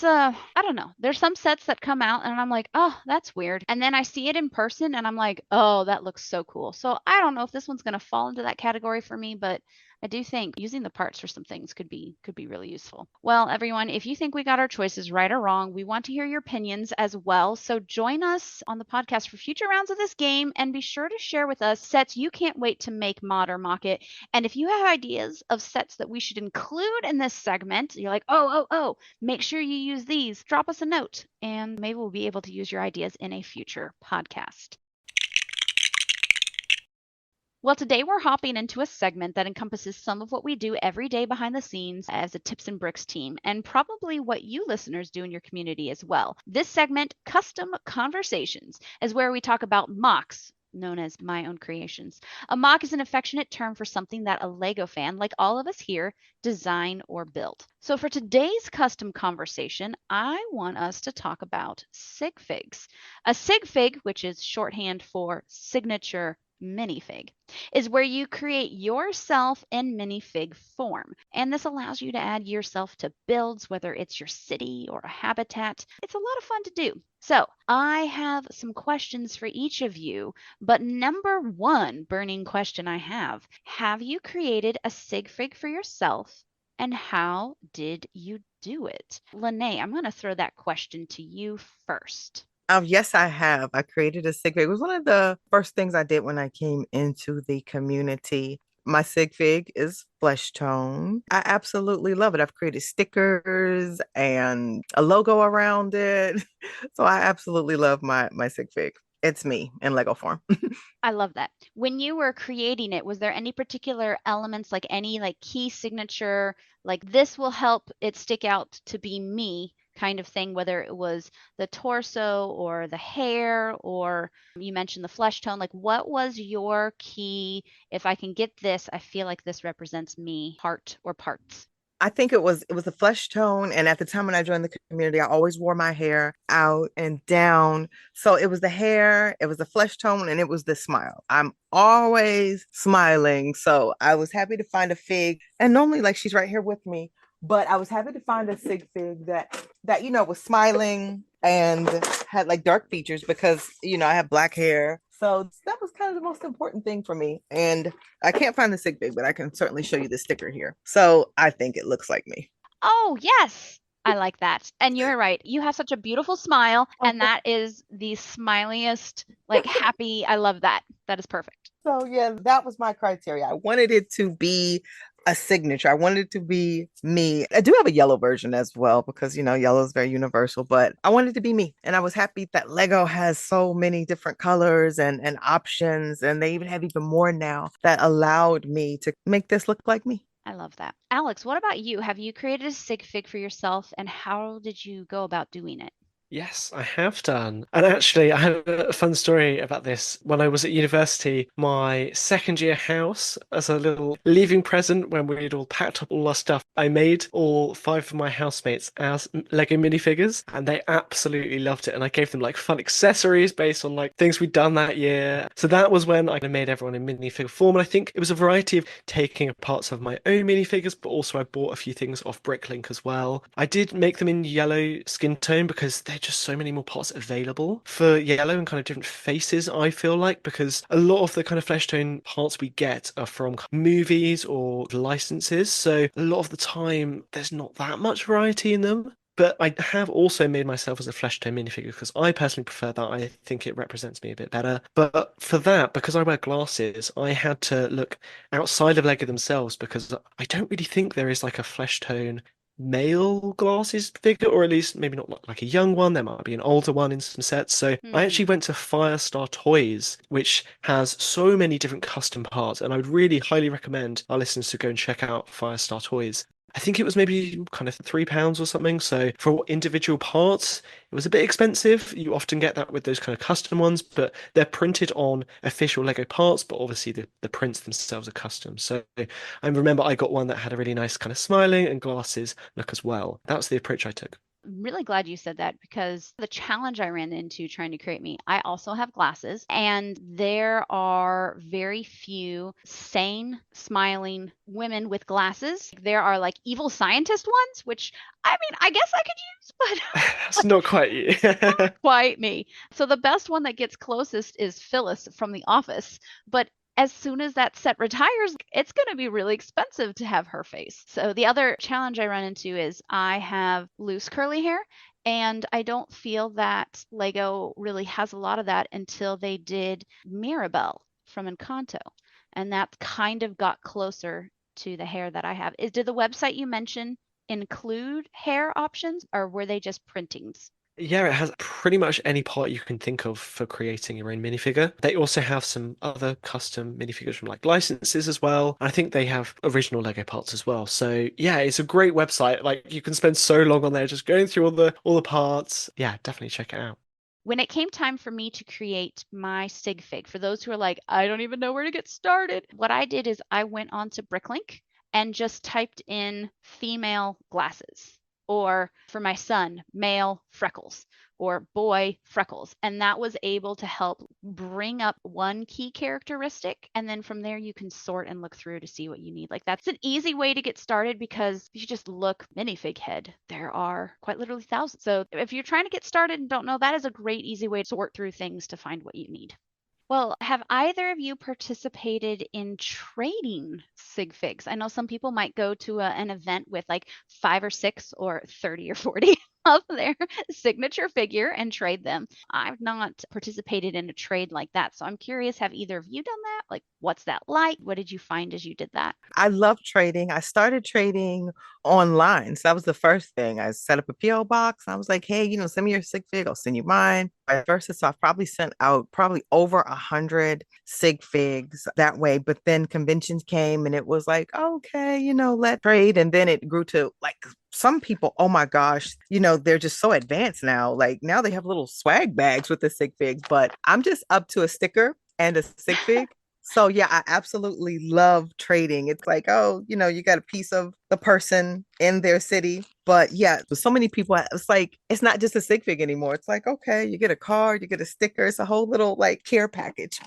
don't know. There's some sets that come out and I'm like, oh, that's weird. And then I see it in person and I'm like, oh, that looks so cool. So I don't know if this one's gonna fall into that category for me, but I do think using the parts for some things could be really useful. Well, everyone, if you think we got our choices right or wrong, we want to hear your opinions as well. So join us on the podcast for future rounds of this game and be sure to share with us sets you can't wait to make, mod, or mock it. And if you have ideas of sets that we should include in this segment, you're like, oh, make sure you use these. Drop us a note, and maybe we'll be able to use your ideas in a future podcast. Well, today we're hopping into a segment that encompasses some of what we do every day behind the scenes as a Tips and Bricks team, and probably what you listeners do in your community as well. This segment, Custom Conversations, is where we talk about mocks, known as my own creations. A mock is an affectionate term for something that a Lego fan, like all of us here, design or build. So for today's custom conversation, I want us to talk about sigfigs. A sigfig, which is shorthand for signature minifig, is where you create yourself in minifig form. And this allows you to add yourself to builds, whether it's your city or a habitat. It's a lot of fun to do. So I have some questions for each of you, but number one burning question I have you created a sigfig for yourself? And how did you do it? Lenee, I'm going to throw that question to you first. Yes, I have. I created a sig fig. It was one of the first things I did when I came into the community. My sig fig is flesh tone. I absolutely love it. I've created stickers and a logo around it. So I absolutely love my sig fig. It's me in Lego form. I love that. When you were creating it, was there any particular elements, like any like key signature, like this will help it stick out to be me kind of thing, whether it was the torso or the hair, or you mentioned the flesh tone, like what was your key? If I can get this, I feel like this represents me, part or parts. I think it was a flesh tone. And at the time when I joined the community, I always wore my hair out and down. So it was the hair, it was the flesh tone, and it was the smile. I'm always smiling. So I was happy to find a fig. And normally, like she's right here with me, but I was happy to find a sig fig that was smiling and had like dark features because I have black hair. So that was kind of the most important thing for me. And I can't find the sig fig, but I can certainly show you the sticker here. So I think it looks like me. Oh, yes. I like that. And you're right. You have such a beautiful smile, and that is the smiliest, like happy. I love that. That is perfect. So yeah, that was my criteria. I wanted it to be a signature. I wanted it to be me. I do have a yellow version as well because, yellow is very universal, but I wanted it to be me. And I was happy that Lego has so many different colors and options. And they even have even more now that allowed me to make this look like me. I love that. Alex, what about you? Have you created a sig fig for yourself and how did you go about doing it? Yes, I have done. And actually, I have a fun story about this. When I was at university, my second year house, as a little leaving present when we'd all packed up all our stuff, I made all five of my housemates as Lego minifigures, and they absolutely loved it. And I gave them like fun accessories based on like things we'd done that year. So that was when I made everyone in minifigure form. And I think it was a variety of taking parts of my own minifigures, but also I bought a few things off Bricklink as well. I did make them in yellow skin tone because they're just so many more parts available for yellow and kind of different faces, I feel like, because a lot of the kind of flesh tone parts we get are from movies or licenses. So a lot of the time, there's not that much variety in them. But I have also made myself as a flesh tone minifigure because I personally prefer that. I think it represents me a bit better. But for that, because I wear glasses, I had to look outside of Lego themselves because I don't really think there is like a flesh tone male glasses figure, or at least maybe not like a young one. There might be an older one in some sets. So I Hmm. actually went to Firestar Toys, which has so many different custom parts, and I would really highly recommend our listeners to go and check out Firestar Toys. I think it was maybe kind of £3 or something. So for individual parts, it was a bit expensive. You often get that with those kind of custom ones, but they're printed on official Lego parts, but obviously the prints themselves are custom. So I remember I got one that had a really nice kind of smiling and glasses look as well. That was the approach I took. I'm really glad you said that because the challenge I ran into trying to create me, I also have glasses, and there are very few sane, smiling women with glasses. There are like evil scientist ones, which I mean, I guess I could use, It's not quite you. but quite me. So the best one that gets closest is Phyllis from The Office, but as soon as that set retires, it's going to be really expensive to have her face. So the other challenge I run into is I have loose curly hair, and I don't feel that Lego really has a lot of that until they did Mirabelle from Encanto. And that kind of got closer to the hair that I have. Did the website you mentioned include hair options or were they just printings? Yeah, it has pretty much any part you can think of for creating your own minifigure. They also have some other custom minifigures from like licenses as well. I think they have original Lego parts as well. So yeah, it's a great website. Like you can spend so long on there just going through all the parts. Yeah, definitely check it out. When it came time for me to create my sig fig, for those who are like, I don't even know where to get started, what I did is I went on to Bricklink and just typed in female glasses, or for my son, male freckles, or boy freckles. And that was able to help bring up one key characteristic. And then from there, you can sort and look through to see what you need. Like that's an easy way to get started because if you just look minifig head, there are quite literally thousands. So if you're trying to get started and don't know, that is a great, easy way to sort through things to find what you need. Well, have either of you participated in trading sig figs? I know some people might go to an event with like 5 or 6 or 30 or 40 of their signature figure and trade them. I've not participated in a trade like that. So I'm curious, have either of you done that? Like, what's that like? What did you find as you did that? I love trading. I started trading online. So that was the first thing. I set up a PO box. I was like, hey, send me your sig fig. I'll send you mine. Vice versa. So I've probably sent out probably over 100 sig figs that way. But then conventions came and it was like, okay, let trade. And then it grew to like some people, oh my gosh, they're just so advanced now. Like now they have little swag bags with the sig figs, but I'm just up to a sticker and a sig fig. So yeah, I absolutely love trading. It's like, oh, you got a piece of the person in their city. But yeah, with so many people, it's like it's not just a sig fig anymore. It's like, okay, you get a card, you get a sticker, it's a whole little like care package.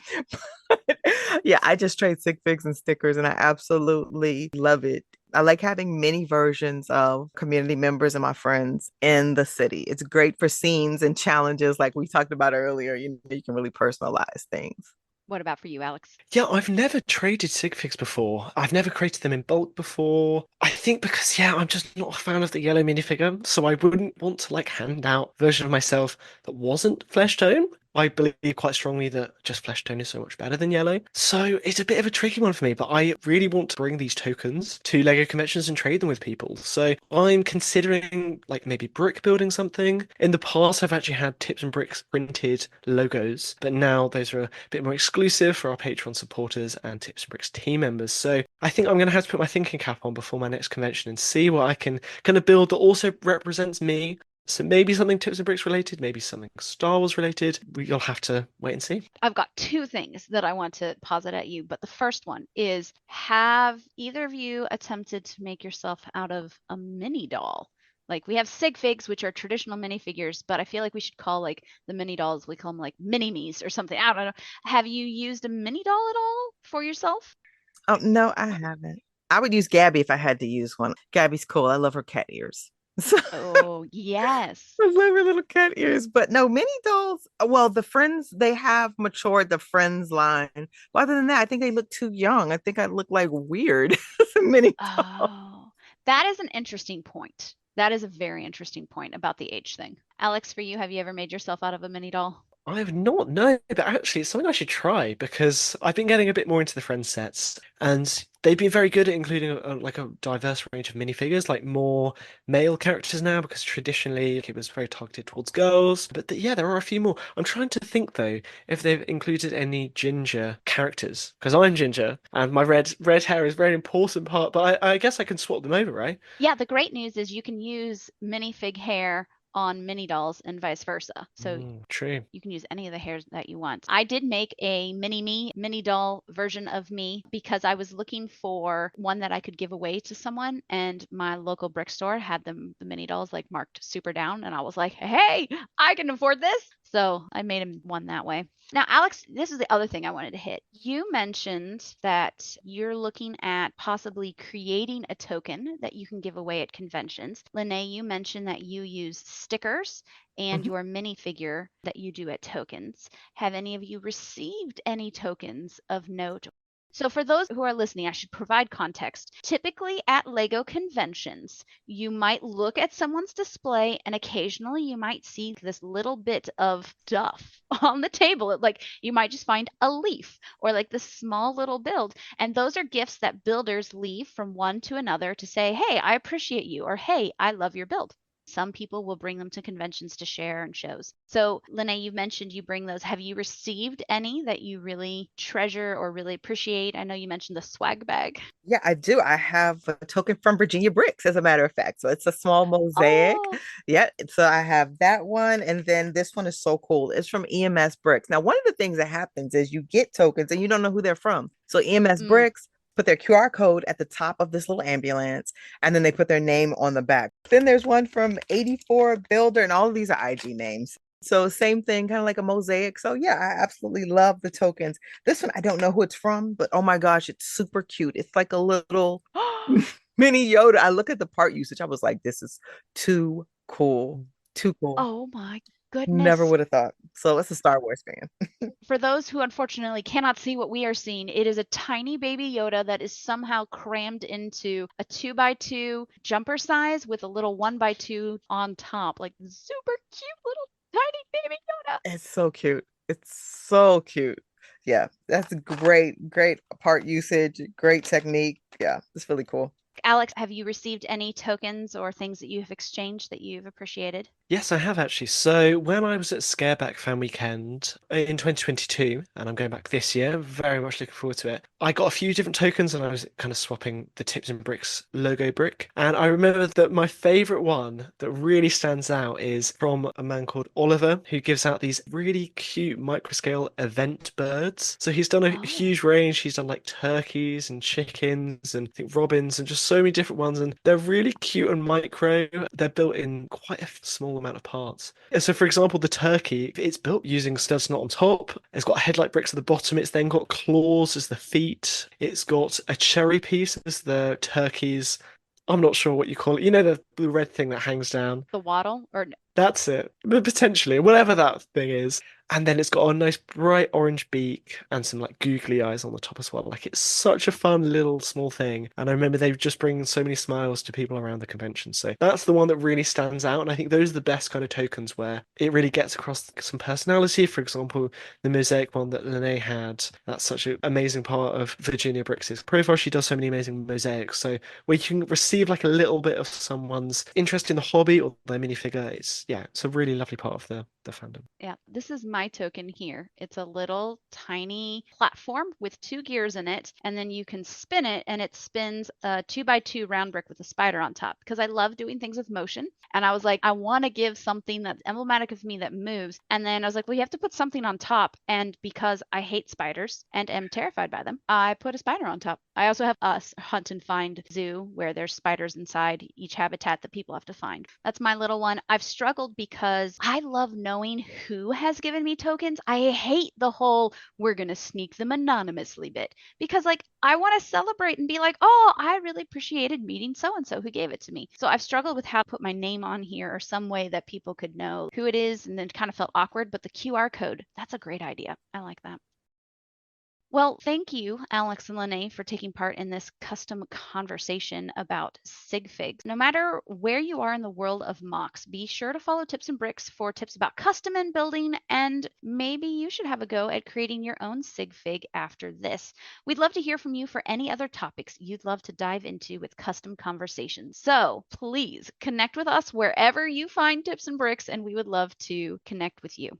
Yeah, I just trade sig figs and stickers and I absolutely love it. I like having many versions of community members and my friends in the city. It's great for scenes and challenges like we talked about earlier. You can really personalize things. What about for you, Alex? Yeah, I've never traded sig figs before. I've never created them in bulk before. I think because, yeah, I'm just not a fan of the yellow minifigure, so I wouldn't want to like hand out a version of myself that wasn't flesh tone. I believe quite strongly that just flesh tone is so much better than yellow. So it's a bit of a tricky one for me, but I really want to bring these tokens to LEGO conventions and trade them with people. So I'm considering like maybe brick building something. In the past, I've actually had Tips and Bricks printed logos, but now those are a bit more exclusive for our Patreon supporters and Tips and Bricks team members. So I think I'm going to have to put my thinking cap on before my next convention and see what I can kind of build that also represents me. So maybe something Tips and Bricks related, maybe something Star Wars related. You'll have to wait and see. I've got two things that I want to posit at you, but the first one is, have either of you attempted to make yourself out of a mini doll? Like we have sigfigs, which are traditional minifigures, but I feel like we should call like the mini dolls, we call them like mini-me's or something. I don't know. Have you used a mini doll at all for yourself? Oh, no, I haven't. I would use Gabby if I had to use one. Gabby's cool. I love her cat ears. So Oh, yes. I love her little cat ears. But no, mini dolls. Well, the Friends, they have matured the Friends line. But other than that, I think they look too young. I think I look like weird as a mini doll. Oh, that is an interesting point. That is a very interesting point about the age thing. Alex, for you, have you ever made yourself out of a mini doll? I have not, no, but actually it's something I should try because I've been getting a bit more into the Friends sets and they've been very good at including like a diverse range of minifigures, like more male characters now because traditionally it was very targeted towards girls. But yeah, there are a few more. I'm trying to think though if they've included any ginger characters because I'm ginger and my red hair is a very important part, but I guess I can swap them over, right? Yeah, the great news is you can use minifig hair on mini dolls and vice versa. So True. you can use any of the hairs that you want. I did make a mini doll version of me because I was looking for one that I could give away to someone, and my local brick store had the mini dolls like marked super down, and I was like, hey, I can afford this. So I made him one that way. Now, Alex, this is the other thing I wanted to hit. You mentioned that you're looking at possibly creating a token that you can give away at conventions. Lenee, you mentioned that you use stickers and Mhm. your minifigure that you do at tokens. Have any of you received any tokens of note? So, for those who are listening, I should provide context. Typically, at LEGO conventions, you might look at someone's display and occasionally you might see this little bit of stuff on the table. Like you might just find a leaf or like this small little build. And those are gifts that builders leave from one to another to say, hey, I appreciate you, or hey, I love your build. Some people will bring them to conventions to share and shows. So, Lenee, you mentioned you bring those. Have you received any that you really treasure or really appreciate? I know you mentioned the swag bag. Yeah, I do. I have a token from Virginia Bricks, as a matter of fact. So it's a small mosaic. Oh, Yeah. So I have that one. And then this one is so cool. It's from EMS Bricks. Now, one of the things that happens is you get tokens and you don't know who they're from. So EMS mm, Bricks put their QR code at the top of this little ambulance, and then they put their name on the back. Then there's one from 84 Builder, and all of these are IG names. So same thing, kind of like a mosaic. So yeah, I absolutely love the tokens. This one, I don't know who it's from, but oh my gosh, it's super cute. It's like a little mini Yoda. I look at the part usage. I was like, this is too cool. Too cool. oh my Never goodness. would have thought. So it's a Star Wars fan. For those who unfortunately cannot see what we are seeing, it is a tiny baby Yoda that is somehow crammed into a 2x2 jumper size with a little 1x2 on top. Like super cute little tiny baby Yoda. It's so cute. It's so cute. Yeah, that's great, great part usage, great technique. Yeah, it's really cool. Alex, have you received any tokens or things that you have exchanged that you've appreciated? Yes, I have actually. So when I was at Scareback Fan Weekend in 2022, and I'm going back this year, very much looking forward to it. I got a few different tokens, and I was kind of swapping the Tips and Bricks logo brick. And I remember that my favorite one that really stands out is from a man called Oliver, who gives out these really cute microscale event birds. So he's done a Oh, huge range. He's done like turkeys and chickens and I think robins and just so many different ones. And they're really cute and micro. They're built in quite a small amount of parts. Yeah, so for example, the turkey, it's built using studs not on top. It's got headlight bricks at the bottom. It's then got claws as the feet. It's got a cherry piece as the turkey's. I'm not sure what you call it. You know the red thing that hangs down. the waddle or That's it. But potentially, whatever that thing is. And then it's got a nice bright orange beak and some like googly eyes on the top as well. Like it's such a fun little small thing. And I remember they just bring so many smiles to people around the convention. So that's the one that really stands out. And I think those are the best kind of tokens where it really gets across some personality. For example, the mosaic one that Lenee had. That's such an amazing part of Virginia Brix's profile. She does so many amazing mosaics. So where you can receive like a little bit of someone's interest in the hobby or their minifigure. It's a really lovely part of the fandom. Yeah, this is my token here. It's a little tiny platform with 2 gears in it, and then you can spin it, and it spins a 2x2 round brick with a spider on top. Because I love doing things with motion, and I was like, I want to give something that's emblematic of me that moves. And then I was like, well, you have to put something on top. And because I hate spiders and am terrified by them, I put a spider on top. I also have Us Hunt and Find Zoo, where there's spiders inside each habitat that people have to find. That's my little one. I've struggled because I love knowing who has given me tokens. I hate the whole we're going to sneak them anonymously bit because like I want to celebrate and be like, oh, I really appreciated meeting so and so who gave it to me. So I've struggled with how to put my name on here or some way that people could know who it is, and then kind of felt awkward. But the QR code, that's a great idea. I like that. Well, thank you, Alex and Lenee, for taking part in this custom conversation about sigfigs. No matter where you are in the world of mocks, be sure to follow Tips and Bricks for tips about custom and building, and maybe you should have a go at creating your own sigfig after this. We'd love to hear from you for any other topics you'd love to dive into with custom conversations. So please connect with us wherever you find Tips and Bricks, and we would love to connect with you.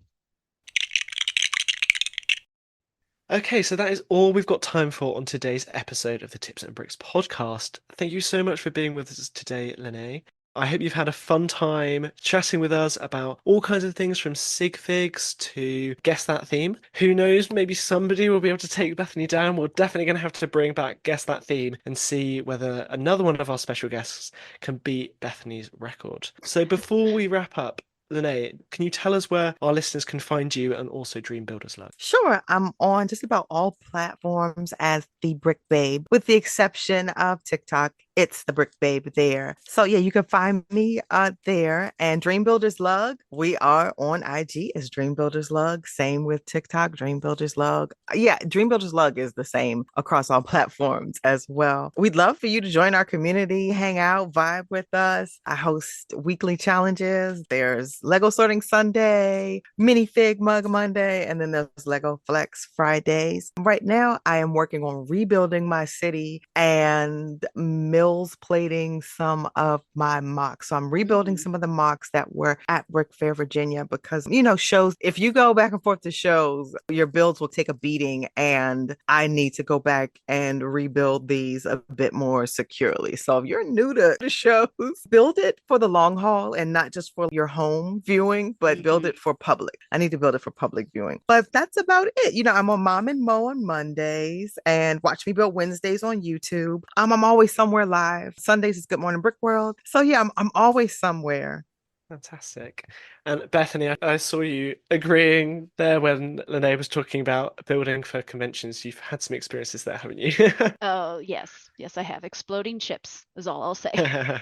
Okay, so that is all we've got time for on today's episode of the Tips and Bricks podcast. Thank you so much for being with us today, Lenee. I hope you've had a fun time chatting with us about all kinds of things from sig figs to guess that theme. Who knows, maybe somebody will be able to take Bethany down. We're definitely going to have to bring back guess that theme and see whether another one of our special guests can beat Bethany's record. So before we wrap up, Lenee, can you tell us where our listeners can find you and also Dream Builders Love? Sure, I'm on just about all platforms as the Brick Babe, with the exception of TikTok. It's the Brick Babe there. So yeah, you can find me there. And Dream Builders Lug, we are on IG as Dream Builders Lug. Same with TikTok, Dream Builders Lug. Yeah, Dream Builders Lug is the same across all platforms as well. We'd love for you to join our community, hang out, vibe with us. I host weekly challenges. There's Lego Sorting Sunday, Minifig Mug Monday, and then there's Lego Flex Fridays. Right now, I am working on rebuilding my city and mills plating some of my mocks. So I'm rebuilding some of the mocks that were at Brick Fair, Virginia, because, shows, if you go back and forth to shows, your builds will take a beating, and I need to go back and rebuild these a bit more securely. So if you're new to the shows, build it for the long haul and not just for your home viewing, but build it for public. I need to build it for public viewing. But that's about it. I'm on Mom and Mo on Mondays and Watch Me Build Wednesdays on YouTube. I'm always somewhere live. Sundays is Good Morning Brick World. So yeah, I'm always somewhere. Fantastic. And Bethany, I saw you agreeing there when Lenee was talking about building for conventions. You've had some experiences there, haven't you? Oh, yes. Yes, I have. Exploding chips is all I'll say.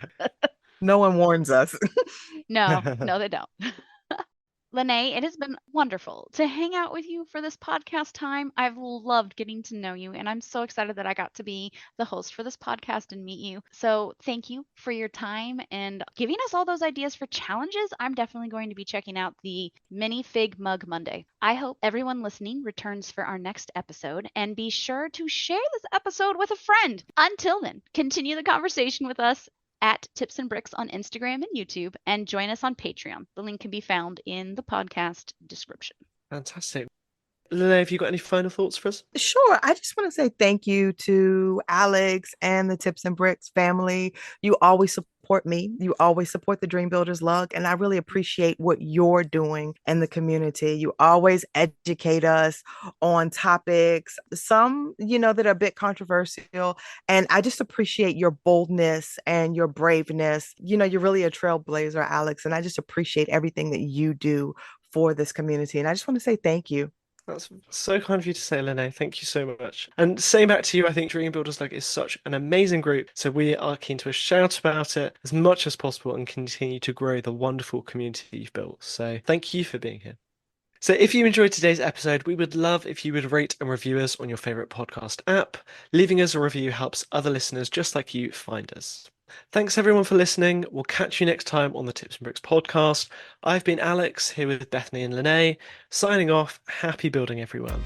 No one warns us. No, they don't. Lenee, it has been wonderful to hang out with you for this podcast time. I've loved getting to know you, and I'm so excited that I got to be the host for this podcast and meet you. So thank you for your time and giving us all those ideas for challenges. I'm definitely going to be checking out the Mini Fig Mug Monday. I hope everyone listening returns for our next episode, and be sure to share this episode with a friend. Until then, continue the conversation with us at Tips and Bricks on Instagram and YouTube, and join us on Patreon. The link can be found in the podcast description. Fantastic. Lenee, have you got any final thoughts for us? Sure. I just want to say thank you to Alex and the Tips and Bricks family. You always support me. You always support the Dream Builders Lug, and I really appreciate what you're doing in the community. You always educate us on topics, some, that are a bit controversial, and I just appreciate your boldness and your braveness. You're really a trailblazer, Alex, and I just appreciate everything that you do for this community, and I just want to say thank you. That's so kind of you to say, Lenee. Thank you so much. And saying back to you, I think Dream Builders Lug is such an amazing group. So we are keen to shout about it as much as possible and continue to grow the wonderful community you've built. So thank you for being here. So if you enjoyed today's episode, we would love if you would rate and review us on your favorite podcast app. Leaving us a review helps other listeners just like you find us. Thanks everyone for listening. We'll catch you next time on the Tips and Bricks podcast. I've been Alex, here with Bethany and Lenee, signing off. Happy building, everyone.